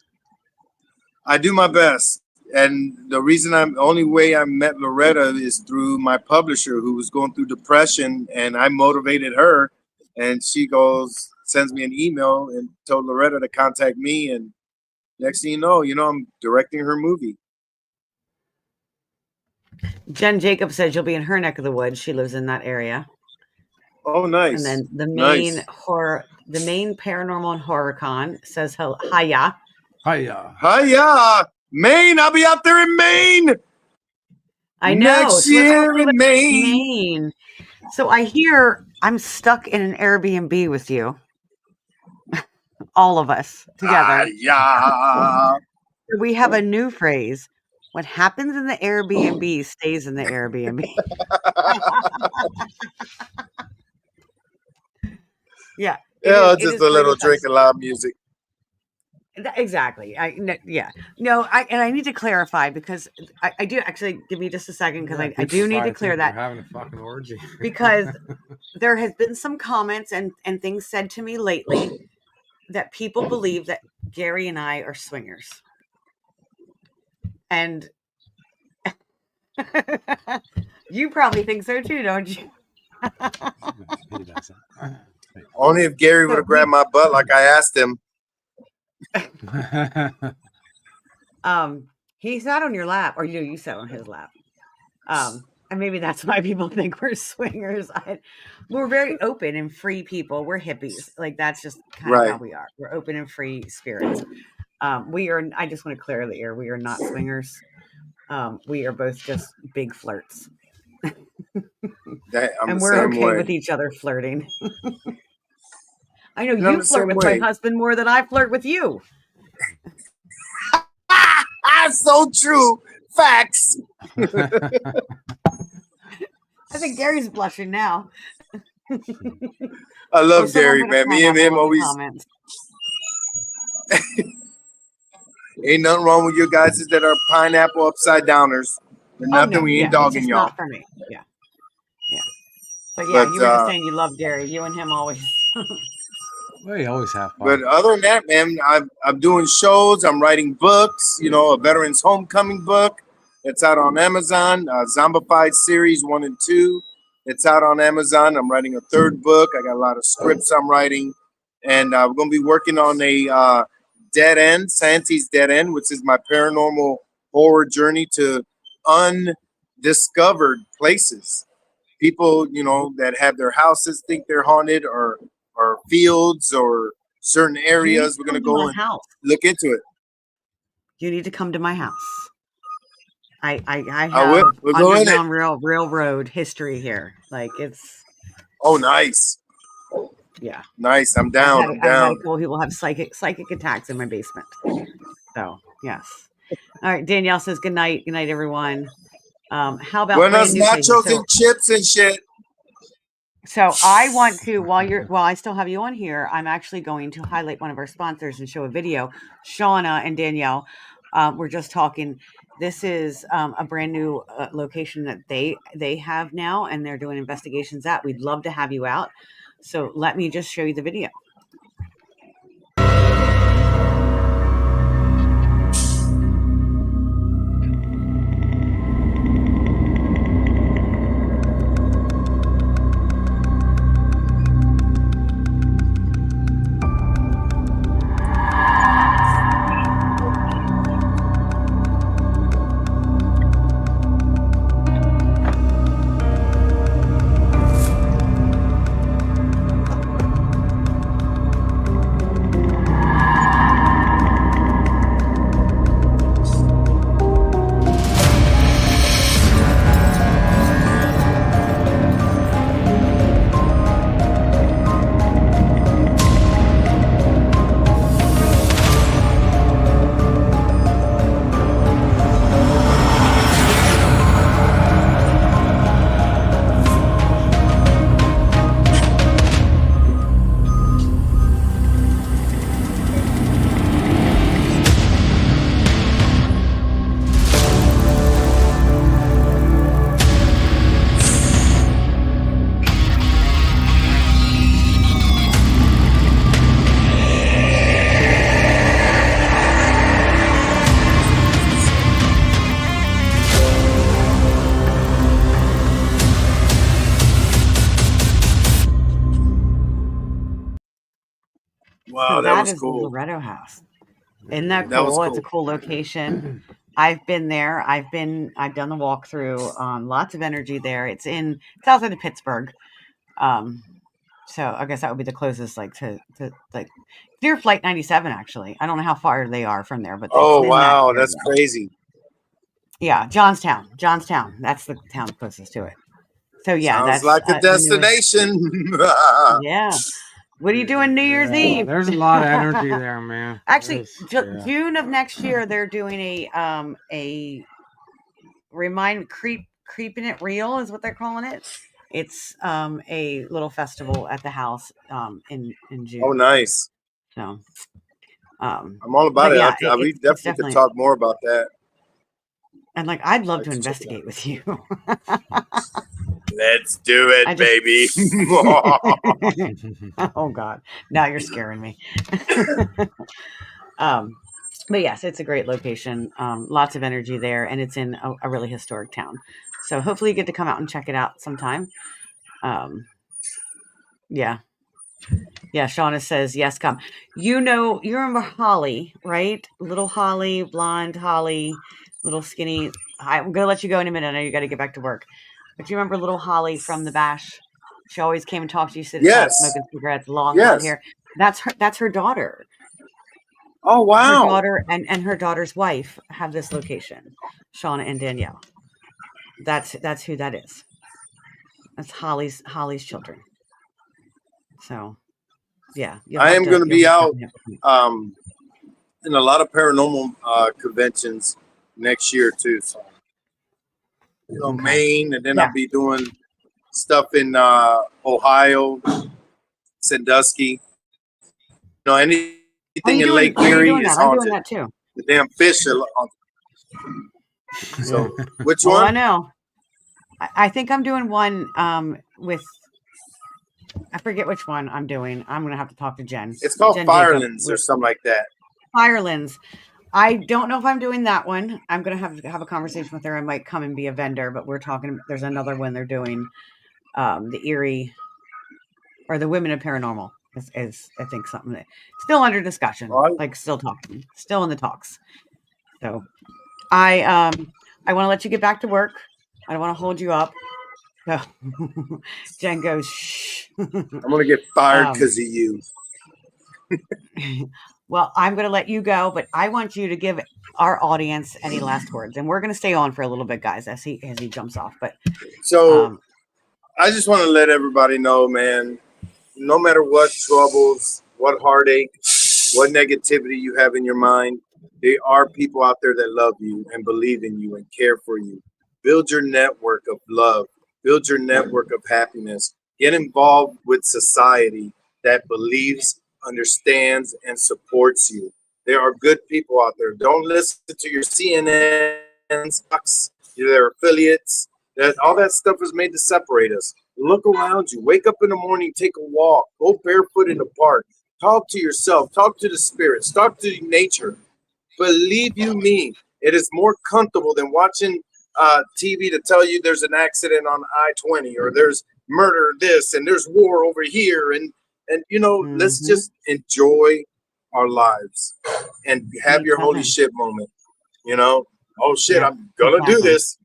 I do my best. And the only way I met Loretta is through my publisher, who was going through depression, and I motivated her, and she sends me an email and told Loretta to contact me, and next thing you know, I'm directing her movie. Jen Jacobs says you'll be in her neck of the woods. She lives in that area. Oh, nice. And then the main paranormal and horror con says hiya. Hiya. Maine, I'll be out there in Maine. I know. Next year in Maine. So I hear I'm stuck in an Airbnb with you. All of us together. Yeah. We have a new phrase. What happens in the Airbnb stays in the Airbnb. Yeah. Yeah, just a little drink of loud music. Exactly. I need to clarify because I do actually give me just a second because I do need to clear that. We're having a fucking orgy. Because there has been some comments and things said to me lately that people believe that Gary and I are swingers. And you probably think so too, don't you? Only if Gary would have grabbed my butt like I asked him. He sat on your lap, or you sat on his lap. And maybe that's why people think we're swingers. We're very open and free people. We're hippies. Like that's just kind of how we are. We're open and free spirits. We are. I just want to clear the air. We are not swingers. We are both just big flirts. And we're okay with each other flirting. I know you flirt with my husband more than I flirt with you. So true. Facts. I think Gary's blushing now. I love Gary, man. Me and him always. Ain't nothing wrong with you guys that are pineapple upside downers. There's nothing we ain't dogging y'all. Not for me. Yeah. But you were just saying you love Gary. You and him always. We always have fun. But other than that, man, I'm doing shows. I'm writing books. A Veterans Homecoming book. It's out on Amazon. Zombified Series 1 and 2. It's out on Amazon. I'm writing a third book. I got a lot of scripts I'm writing. And we're going to be working on a Dead End, Santi's Dead End, which is my paranormal horror journey to undiscovered places. People, that have their houses think they're haunted or fields or certain areas. We're going to go and look into it. You need to come to my house. I have underground railroad history here. Like it's. Oh, nice. Yeah. Nice. I'm down. He will have psychic attacks in my basement. So yes. All right. Danielle says good night. Good night, everyone. How about buenos nachos and chips and shit? So I want to, while I still have you on here, I'm actually going to highlight one of our sponsors and show a video. Shauna and Danielle were just talking. This is a brand new location that they have now, and they're doing investigations at. We'd love to have you out. So let me just show you the video. Wow, So that that was is the cool. Loretto house. Isn't that That was cool? It's a cool. cool location. I've been there. I've done the walkthrough. Lots of energy there. It's outside of Pittsburgh. So I guess that would be the closest, like to like near Flight 97. Actually, I don't know how far they are from there, but it's Oh in that wow, area. that's crazy. Yeah, Johnstown. That's the town closest to it. So yeah, Sounds that's like a a newest. destination. Yeah. What are you doing New Year's Yeah, Eve? there's a lot of energy there, man. Actually, Yeah. June of next year, they're doing a creeping it real is what they're calling it. It's a little festival at the house in Oh, June. nice. So I'm all about but it. yeah, We it's definitely could definitely, talk more about that. and like I'd love Like to to check it investigate out. with you. Let's do it, I just baby. oh God, now you're scaring me. But yes, it's a great location. Lots of energy there, and it's in a really historic town. So hopefully you get to come out and check it out sometime. Yeah. Yeah, Shauna says, yes, come. You remember Holly, right? Little Holly, blonde Holly, little skinny. I'm going to let you go in a minute. I know you got to get back to work. But you remember little Holly from the Bash? She always came and talked to you, sit aside Yes. smoking cigarettes, long blonde Yes. hair. That's her daughter. Oh Her wow. daughter and her daughter's wife have this location, Shauna and Danielle. That's who that is. That's Holly's children. So yeah, I am going to be out definitely in a lot of paranormal conventions next year too. So okay. Maine, and then Yeah. I'll be doing stuff in Ohio, Sandusky. Anything in Lake How are you Erie doing is that? I'm doing haunted. that too. The damn fish are haunted. So which Oh, I one? know. I think I'm doing one with, I forget which one I'm doing. I'm gonna have to talk to Jen. It's called Jen Jacob Firelands or something like that. Firelands. I don't know if I'm doing that one. I'm gonna have a conversation with her. I might come and be a vendor, but we're talking. There's another one they're doing. The Erie or the Women of Paranormal is I think something that still under discussion. Well, Like still talking, still in the talks. So I want to let you get back to work. I don't want to hold you up. So Jen goes, shh. I'm gonna get fired because of you. Well, I'm going to let you go, but I want you to give our audience any last words, and we're going to stay on for a little bit, guys, as he jumps off. But so I just want to let everybody know, man. No matter what troubles, what heartache, what negativity you have in your mind, there are people out there that love you and believe in you and care for you. Build your network of love. Build your network of happiness. Get involved with society that believes, understands, and supports you. There are good people out there. Don't listen to your CNNs, their affiliates. All that stuff is made to separate us. Look around you. Wake up in the morning, take a walk, go barefoot in the park. Talk to yourself. Talk to the spirits. Talk to nature. Believe you me, it is more comfortable than watching TV to tell you there's an accident on I-20 or there's murder this and there's war over here and let's just enjoy our lives and have your holy shit moment. Oh shit, yeah, I'm gonna do this.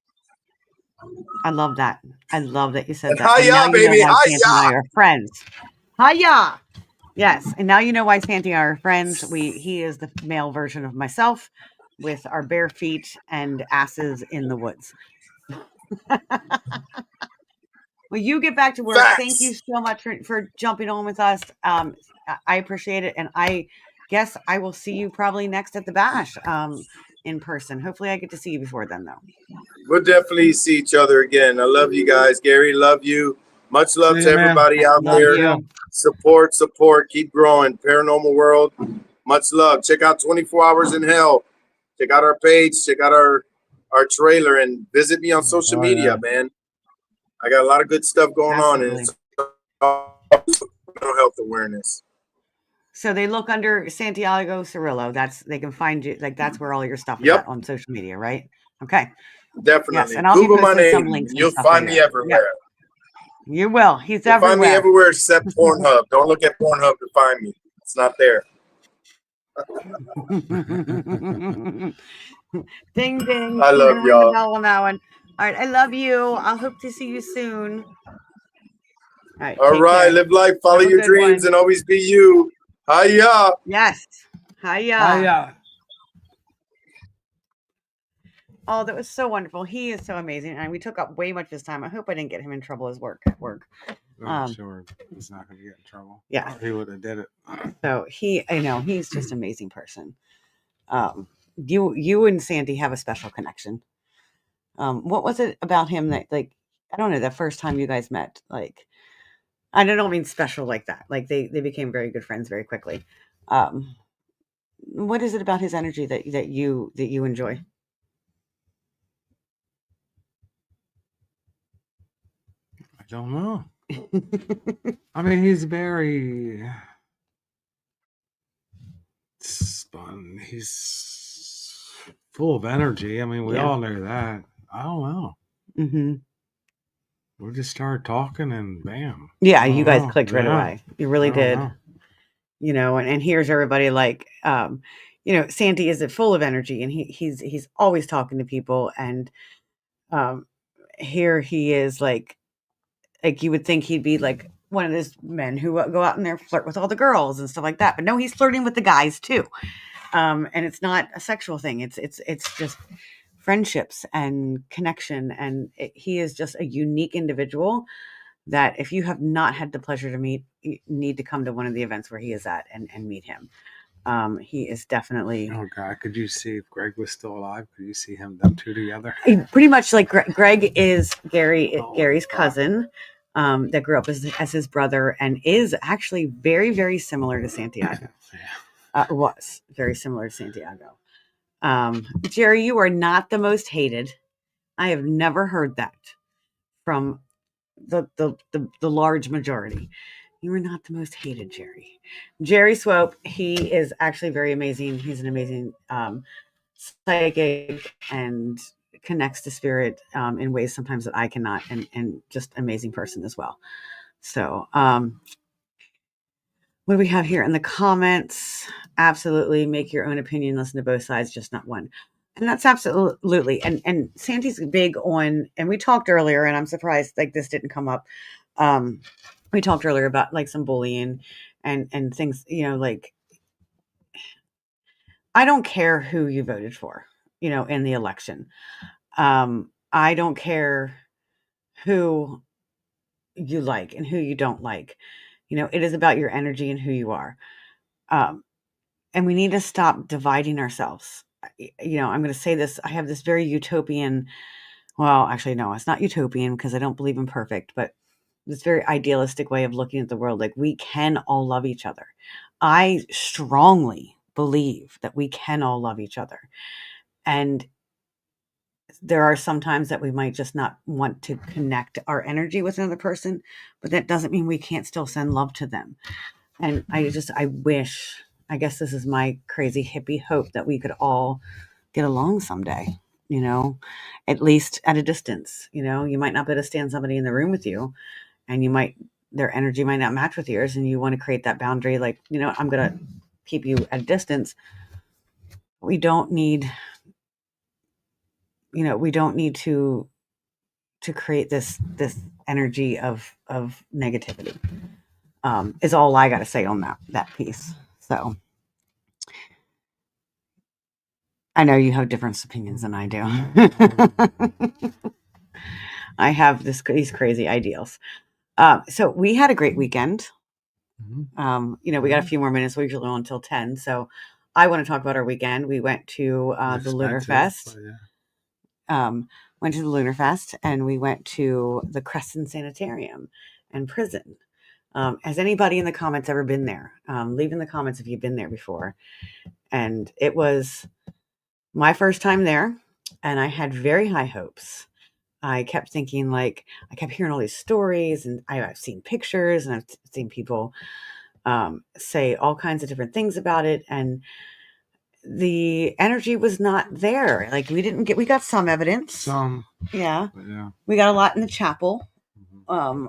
I love that. I love that you said And that. And now hi-ya, you know baby, why Santi and I hi-ya. are friends. Hiya! Yes, and now you know why Santi and I are friends. He is the male version of myself with our bare feet and asses in the woods. Well, you get back to work. Facts. Thank you so much for jumping on with us. I appreciate it. And I guess I will see you probably next at the Bash in person. Hopefully I get to see you before then, though. We'll definitely see each other again. I love you guys. Gary, love you. Much love to everybody out there. Support. Keep growing. Paranormal World. Much love. Check out 24 Hours in Hell. Check out our page. Check out our trailer and visit me on social media, man. I got a lot of good stuff going on, and it's mental health awareness. So they look under Santiago Cirilo. They can find you. Like that's where all your stuff is at on social media, right? Okay. Definitely. Yes, and I'll Google be my posting some name. links. You'll find me everywhere. Yep. You will. He's You'll everywhere. find me everywhere except Pornhub. Don't look at Pornhub to find me. It's not there. Ding ding. I love Ring the y'all. bell on that one. All right, I love you. I'll hope to see you soon. All right, All take right, care. live life, follow Have a your good dreams, one. and always be you. Hiya. Yes. Hiya. Hiya. Oh, that was so wonderful. He is so amazing, and we took up way much of his time. I hope I didn't get him in trouble at work. I'm sure he's not going to get in trouble. Yeah, he would have did it. So he's just an amazing person. You and Sandy have a special connection. What was it about him that, like, I don't know, the first time you guys met, like, I don't mean special like that. Like they became very good friends very quickly. What is it about his energy that you enjoy? I don't know. I mean, he's very spun. He's full of energy. I mean, we all know that. I don't know. Mm-hmm. We just started talking and bam. Yeah, you guys clicked right away. You really did. Know. You know, and here's everybody like, you know, Sandy is full of energy, and he's always talking to people, and here he is like you would think he'd be like one of those men who go out and there flirt with all the girls and stuff like that, but no, he's flirting with the guys too. And it's not a sexual thing. It's just friendships and connection, and he is just a unique individual that if you have not had the pleasure to meet, you need to come to one of the events where he is at and meet him. He is definitely. Oh God! Could you see if Greg was still alive? Could you see them two together? Pretty much like Greg is Gary's cousin, that grew up as his brother and is actually very, very similar to Santiago. Was very similar to Santiago. Jerry, you are not the most hated. I have never heard that from the large majority. You are not the most hated, Jerry. Jerry Swope, he is actually very amazing. He's an amazing psychic and connects to spirit in ways sometimes that I cannot, and just amazing person as well. So what do we have here in the comments? Absolutely make your own opinion, listen to both sides, just not one. And that's absolutely. And Sandy's big on, and we talked earlier, and I'm surprised like this didn't come up. We talked earlier about like some bullying and things, you know, like I don't care who you voted for, you know, in the election. I don't care who you like and who you don't like. You know, it is about your energy and who you are. And we need to stop dividing ourselves. You know, I'm going to say this. I have this very utopian, well, actually, no, it's not utopian because I don't believe in perfect, but this very idealistic way of looking at the world. Like we can all love each other. I strongly believe that we can all love each other. And there are some times that we might just not want to connect our energy with another person, but that doesn't mean we can't still send love to them. And I wish, I guess this is my crazy hippie hope that we could all get along someday, you know, at least at a distance. You know, you might not be able to stand somebody in the room with you, and their energy might not match with yours, and you want to create that boundary, like, you know, I'm going to keep you at a distance. We don't need to create this energy of negativity, is all I got to say on that piece. So I know you have different opinions than I do. I have these crazy ideals. So we had a great weekend. Mm-hmm. You know, we got a few more minutes. We usually on until 10. So I want to talk about our weekend. We went to the Lunar Fest. Went to the Lunar Fest, and we went to the Crescent Sanitarium and Prison. Has anybody in the comments ever been there? Leave in the comments if you've been there before. And it was my first time there, and I had very high hopes. I kept thinking, like, I kept hearing all these stories, and I've seen pictures, and I've seen people say all kinds of different things about it, and the energy was not there. Like we got some evidence. Yeah. We got a lot in the chapel.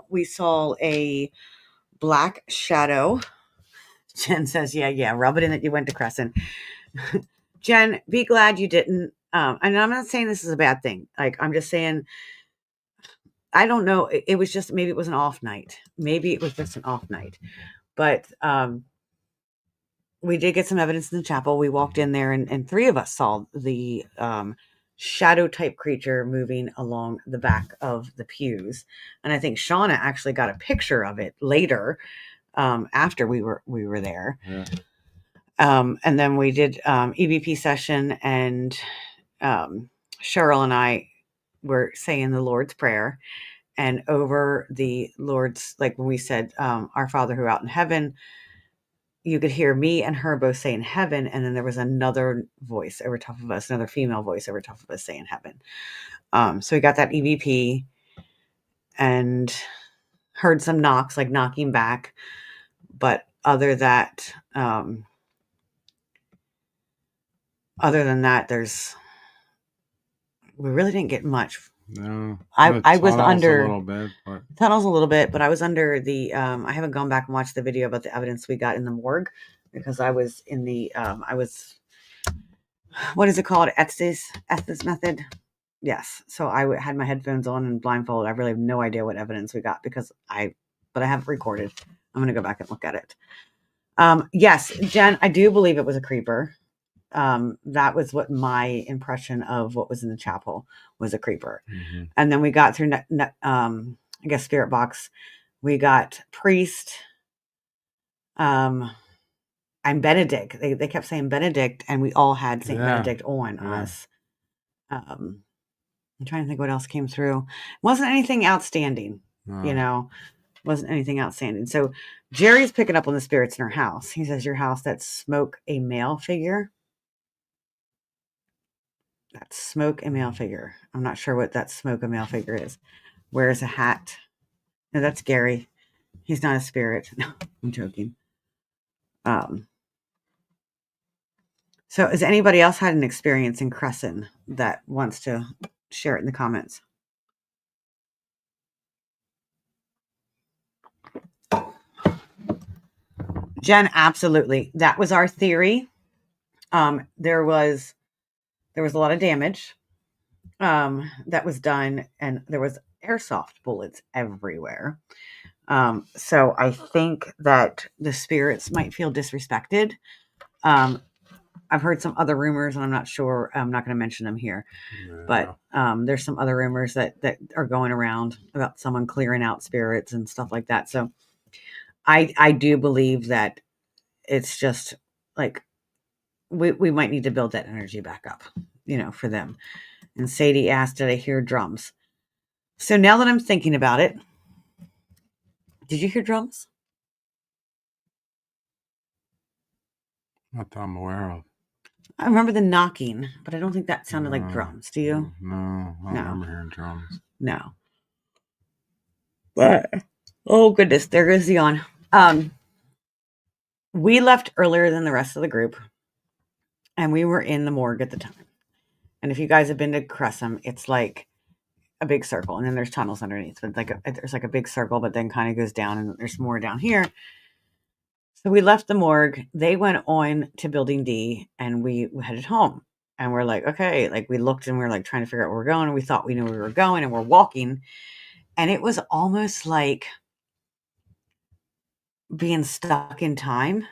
We saw a black shadow Jen says, yeah, rub it in that you went to Crescent. Jen, be glad you didn't. And I'm not saying this is a bad thing. Like, I'm just saying, I don't know. It was just, maybe it was an off night. Maybe it was just an off night. But we did get some evidence in the chapel. We walked in there, and three of us saw the shadow type creature moving along the back of the pews. And I think Shauna actually got a picture of it later, after we were there. Yeah. And then we did EVP session, and Cheryl and I were saying the Lord's Prayer. And over the Lord's, like when we said, Our Father who art in heaven, you could hear me and her both saying heaven. And then there was another voice over top of us, another female voice over top of us saying heaven. So we got that EVP and heard some knocks, like knocking back. But other than that, we really didn't get much. No, I was under a little bit, but tunnels a little bit, but I was under the I haven't gone back and watched the video about the evidence we got in the morgue, because I was in the what is it called, Estes method. Yes, so I had my headphones on and blindfold. I really have no idea what evidence we got, but I have it recorded. I'm gonna go back and look at it. Yes, Jen, I do believe it was a creeper. That was what my impression of what was in the chapel was, a creeper. Mm-hmm. And then we got through, I guess, spirit box. We got priest. I'm Benedict. They kept saying Benedict, and we all had Saint Benedict on us. I'm trying to think what else came through. Wasn't anything outstanding, wasn't anything outstanding. So Jerry's picking up on the spirits in her house. He says, your house, that smoke a male figure. That smoke a male figure. I'm not sure what that smoke a male figure is. Wears a hat. No, that's Gary. He's not a spirit. No, I'm joking. So has anybody else had an experience in Crescent that wants to share it in the comments? Jen, absolutely. That was our theory. There was a lot of damage that was done, and there was airsoft bullets everywhere. So I think that the spirits might feel disrespected. I've heard some other rumors, and I'm not sure. I'm not going to mention them here, but there's some other rumors that are going around about someone clearing out spirits and stuff like that. So I do believe that it's just like we might need to build that energy back up, for them. And Sadie asked, did I hear drums? So now that I'm thinking about it, did you hear drums? Not that I'm aware of. I remember the knocking, but I don't think that sounded like drums. Do you? No, I don't remember hearing drums. No. But, oh goodness, there goes Dion. We left earlier than the rest of the group, and we were in the morgue at the time. And if you guys have been to Crescent, it's like a big circle, and then there's tunnels underneath. But there's like a big circle, but then kind of goes down, and there's more down here. So we left the morgue. They went on to Building D, and we headed home. And we're like, okay, like we looked, and we were like trying to figure out where we're going, and we thought we knew where we were going, and we're walking, and it was almost like being stuck in time.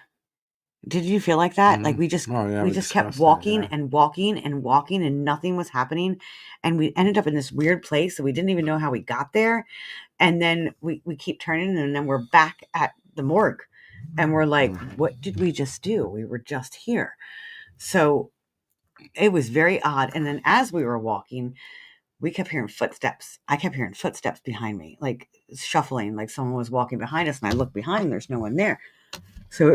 Did you feel like that? Mm-hmm. Like we just kept walking and walking and walking, and nothing was happening. And we ended up in this weird place, so we didn't even know how we got there. And then we keep turning, and then we're back at the morgue, and we're like, what did we just do? We were just here. So it was very odd. And then as we were walking, we kept hearing footsteps. I kept hearing footsteps behind me, like shuffling, like someone was walking behind us, and I looked behind, and there's no one there. So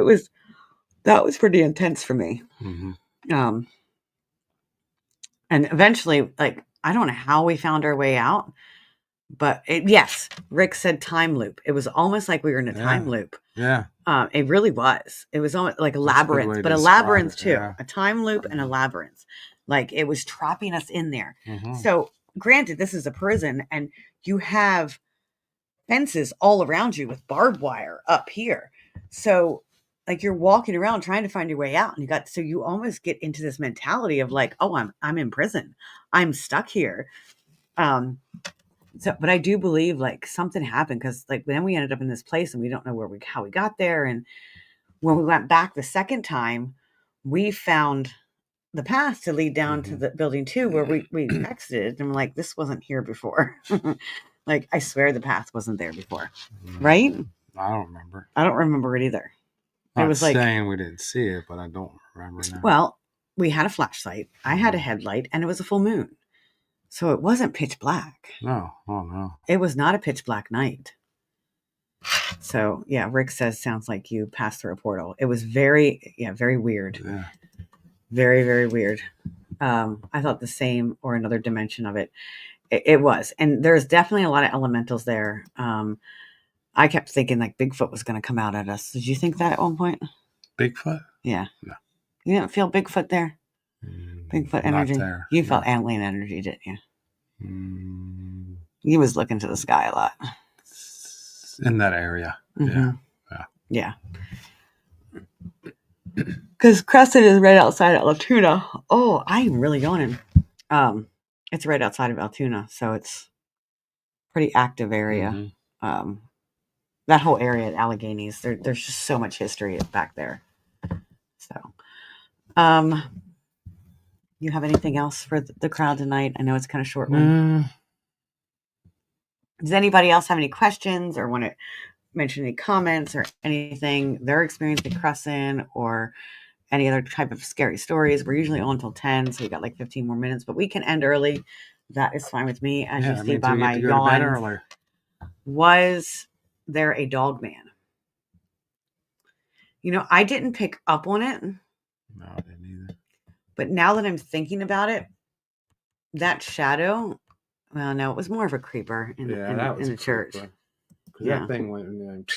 that was pretty intense for me. Mm-hmm. And eventually, like, I don't know how we found our way out, but yes, Rick said time loop. It was almost like we were in a time loop. Yeah. It really was. It was almost like a labyrinth, but a labyrinth too. Yeah. A time loop and a labyrinth. Like it was trapping us in there. Mm-hmm. So granted, this is a prison, and you have fences all around you with barbed wire up here. So like you're walking around trying to find your way out, and you almost get into this mentality of like, oh, I'm in prison, I'm stuck here. So, but I do believe like something happened, because like then we ended up in this place and we don't know how we got there. And when we went back the second time, we found the path to lead down to the building 2 where we exited, and we're like, this wasn't here before. Like, I swear the path wasn't there before. Right? I don't remember. I don't remember it either. Not it was like saying we didn't see it, but I don't remember now. Well, we had a flashlight. I had a headlight, and it was a full moon. So it wasn't pitch black. No. Oh, no. It was not a pitch black night. So, yeah, Rick says, sounds like you passed through a portal. It was very weird. Yeah. Very, very weird. I thought the same, or another dimension of it. It was. And there's definitely a lot of elementals there. I kept thinking like Bigfoot was going to come out at us. Did you think that at one point? Bigfoot? Yeah. No. You didn't feel Bigfoot there? Bigfoot energy? Not there. You felt alien energy, didn't you? Mm, You was looking to the sky a lot. in that area. Mm-hmm. Yeah. Because Crescent is right outside of Altoona. Oh, I'm really yawning. It's right outside of Altoona, so it's pretty active area. Mm-hmm. That whole area at Alleghenies, there's just so much history back there. So, you have anything else for the crowd tonight? I know it's kind of short one. Does anybody else have any questions or want to mention any comments or anything, their experience at Crescent or any other type of scary stories? We're usually on until 10, so we got like 15 more minutes, but we can end early. That is fine with me. As you see by my yawn, was there a dog man? You know, I didn't pick up on it. No, I didn't either. But now that I'm thinking about it, that shadow, well, no, it was more of a creeper in the church. Yeah. That thing went and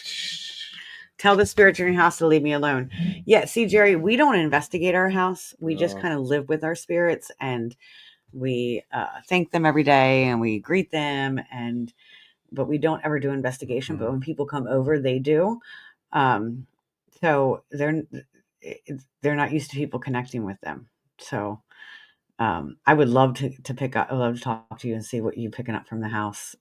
tell the spirits in your house to leave me alone. Yeah, see, Jerry, we don't investigate our house. We just kind of live with our spirits, and we thank them every day, and we greet them, but we don't ever do investigation. But when people come over, they do. So they're not used to people connecting with them. So I would love to pick up. I'd love to talk to you and see what you're picking up from the house.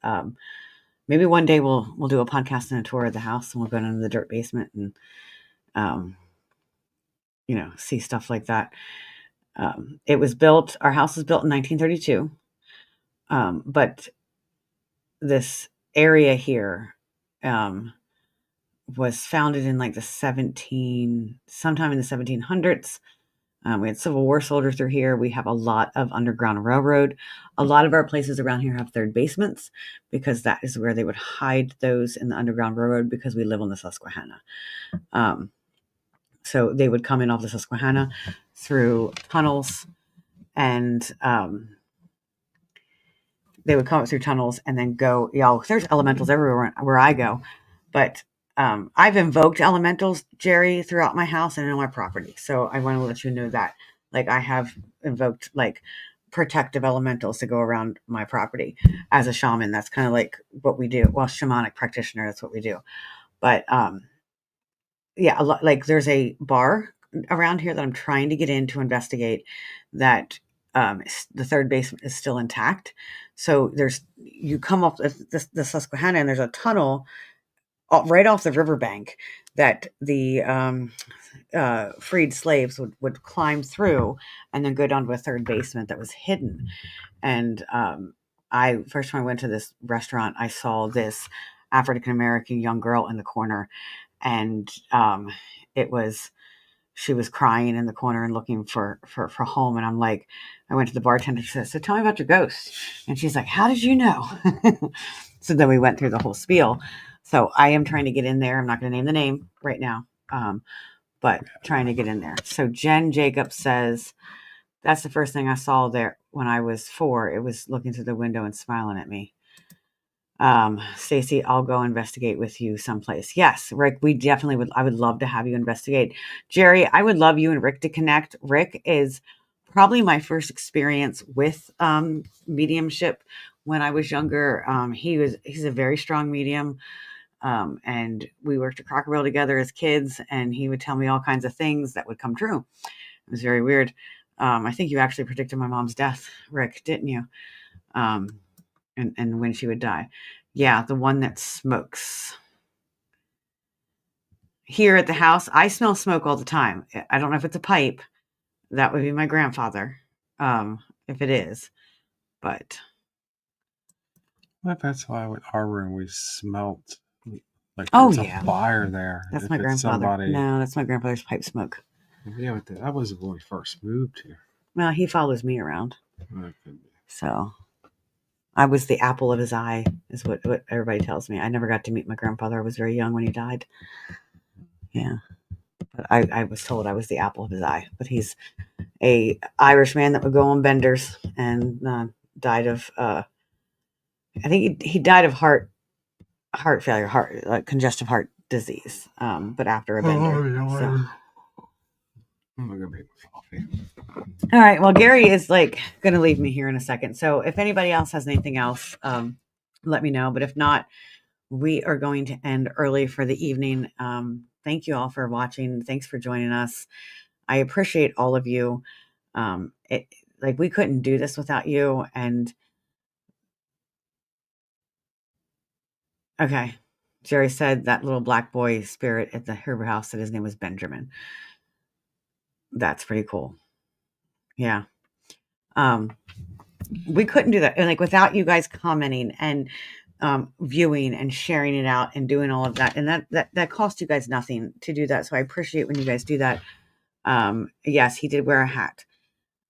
Maybe one day we'll do a podcast and a tour of the house, and we'll go into the dirt basement and see stuff like that. It was built. Our house was built in 1932, but this area here was founded in like sometime in the 1700s. We had Civil War soldiers through here. We have a lot of Underground Railroad. A lot of our places around here have third basements, because that is where they would hide those in the Underground Railroad, because we live on the Susquehanna. So they would come in off the Susquehanna through tunnels, and they would come up through tunnels and then go. There's elementals everywhere where I go, but I've invoked elementals, Jerry, throughout my house and on my property. So I want to let you know that, like, I have invoked like protective elementals to go around my property as a shaman. That's kind of like what we do. Well, shamanic practitioner, that's what we do. But yeah, there's a bar around here that I'm trying to get in to investigate, that the third basement is still intact. So you come up the Susquehanna, and there's a tunnel right off the riverbank that the freed slaves would climb through, and then go down to a third basement that was hidden. And first time I went to this restaurant, I saw this African-American young girl in the corner, and she was crying in the corner and looking for home. And I'm like, I went to the bartender and said, so tell me about your ghost. And she's like, how did you know? So then we went through the whole spiel. So I am trying to get in there. I'm not going to name the name right now, but trying to get in there. So Jen Jacobs says, that's the first thing I saw there when I was 4. It was looking through the window and smiling at me. Stacy, I'll go investigate with you someplace. Yes, Rick, I would love to have you investigate. Jerry, I would love you and Rick to connect. Rick is probably my first experience with mediumship when I was younger. He's a very strong medium. And we worked at Crocker Barrel together as kids, and he would tell me all kinds of things that would come true. It was very weird. I think you actually predicted my mom's death, Rick, didn't you? And when she would die. Yeah, the one that smokes. Here at the house, I smell smoke all the time. I don't know if it's a pipe. That would be my grandfather, if it is. But that's why with our room we smelt like there's a fire there. That's my grandfather. No, that's my grandfather's pipe smoke. Yeah, but that was when we first moved here. Well, he follows me around. So I was the apple of his eye, is what everybody tells me. I never got to meet my grandfather. I was very young when he died. Yeah. But I was told I was the apple of his eye. But he's a Irish man that would go on benders and died of, I think he died of heart failure, congestive heart disease, but after a bender. I'm gonna make coffee. All right. Well, Gary is going to leave me here in a second. So if anybody else has anything else, let me know. But if not, we are going to end early for the evening. Thank you all for watching. Thanks for joining us. I appreciate all of you. We couldn't do this without you. And okay. Jerry said that little black boy spirit at the Herber house said his name was Benjamin. That's pretty cool. Yeah. We couldn't do that. And without you guys commenting and viewing and sharing it out and doing all of that. And that cost you guys nothing to do that. So I appreciate when you guys do that. Yes, he did wear a hat.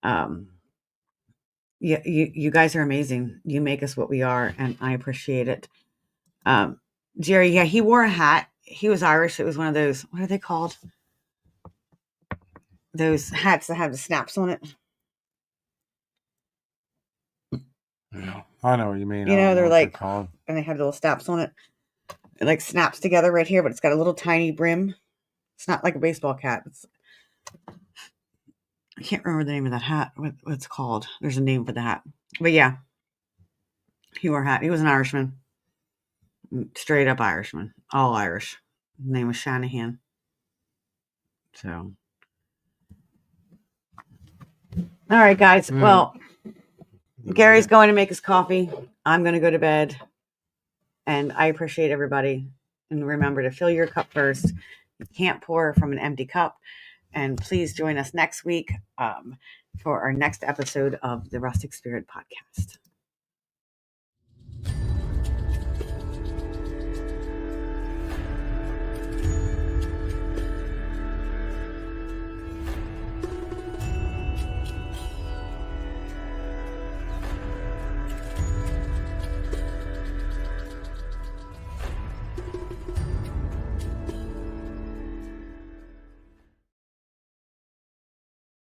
Yeah, you guys are amazing. You make us what we are, and I appreciate it. Jerry, yeah, he wore a hat. He was Irish. It was one of those, what are they called? Those hats that have the snaps on it. Yeah, I know what you mean. They're called. And they have little snaps on it. It snaps together right here, but it's got a little tiny brim. It's not like a baseball cap. I can't remember the name of that hat. What it's called. There's a name for the hat. But yeah, he wore a hat. He was an Irishman. Straight up Irishman. All Irish. His name was Shanahan. So. All right, guys. Well, Gary's going to make his coffee. I'm going to go to bed. And I appreciate everybody. And remember to fill your cup first. You can't pour from an empty cup. And please join us next week for our next episode of the Rustic Spirit Podcast.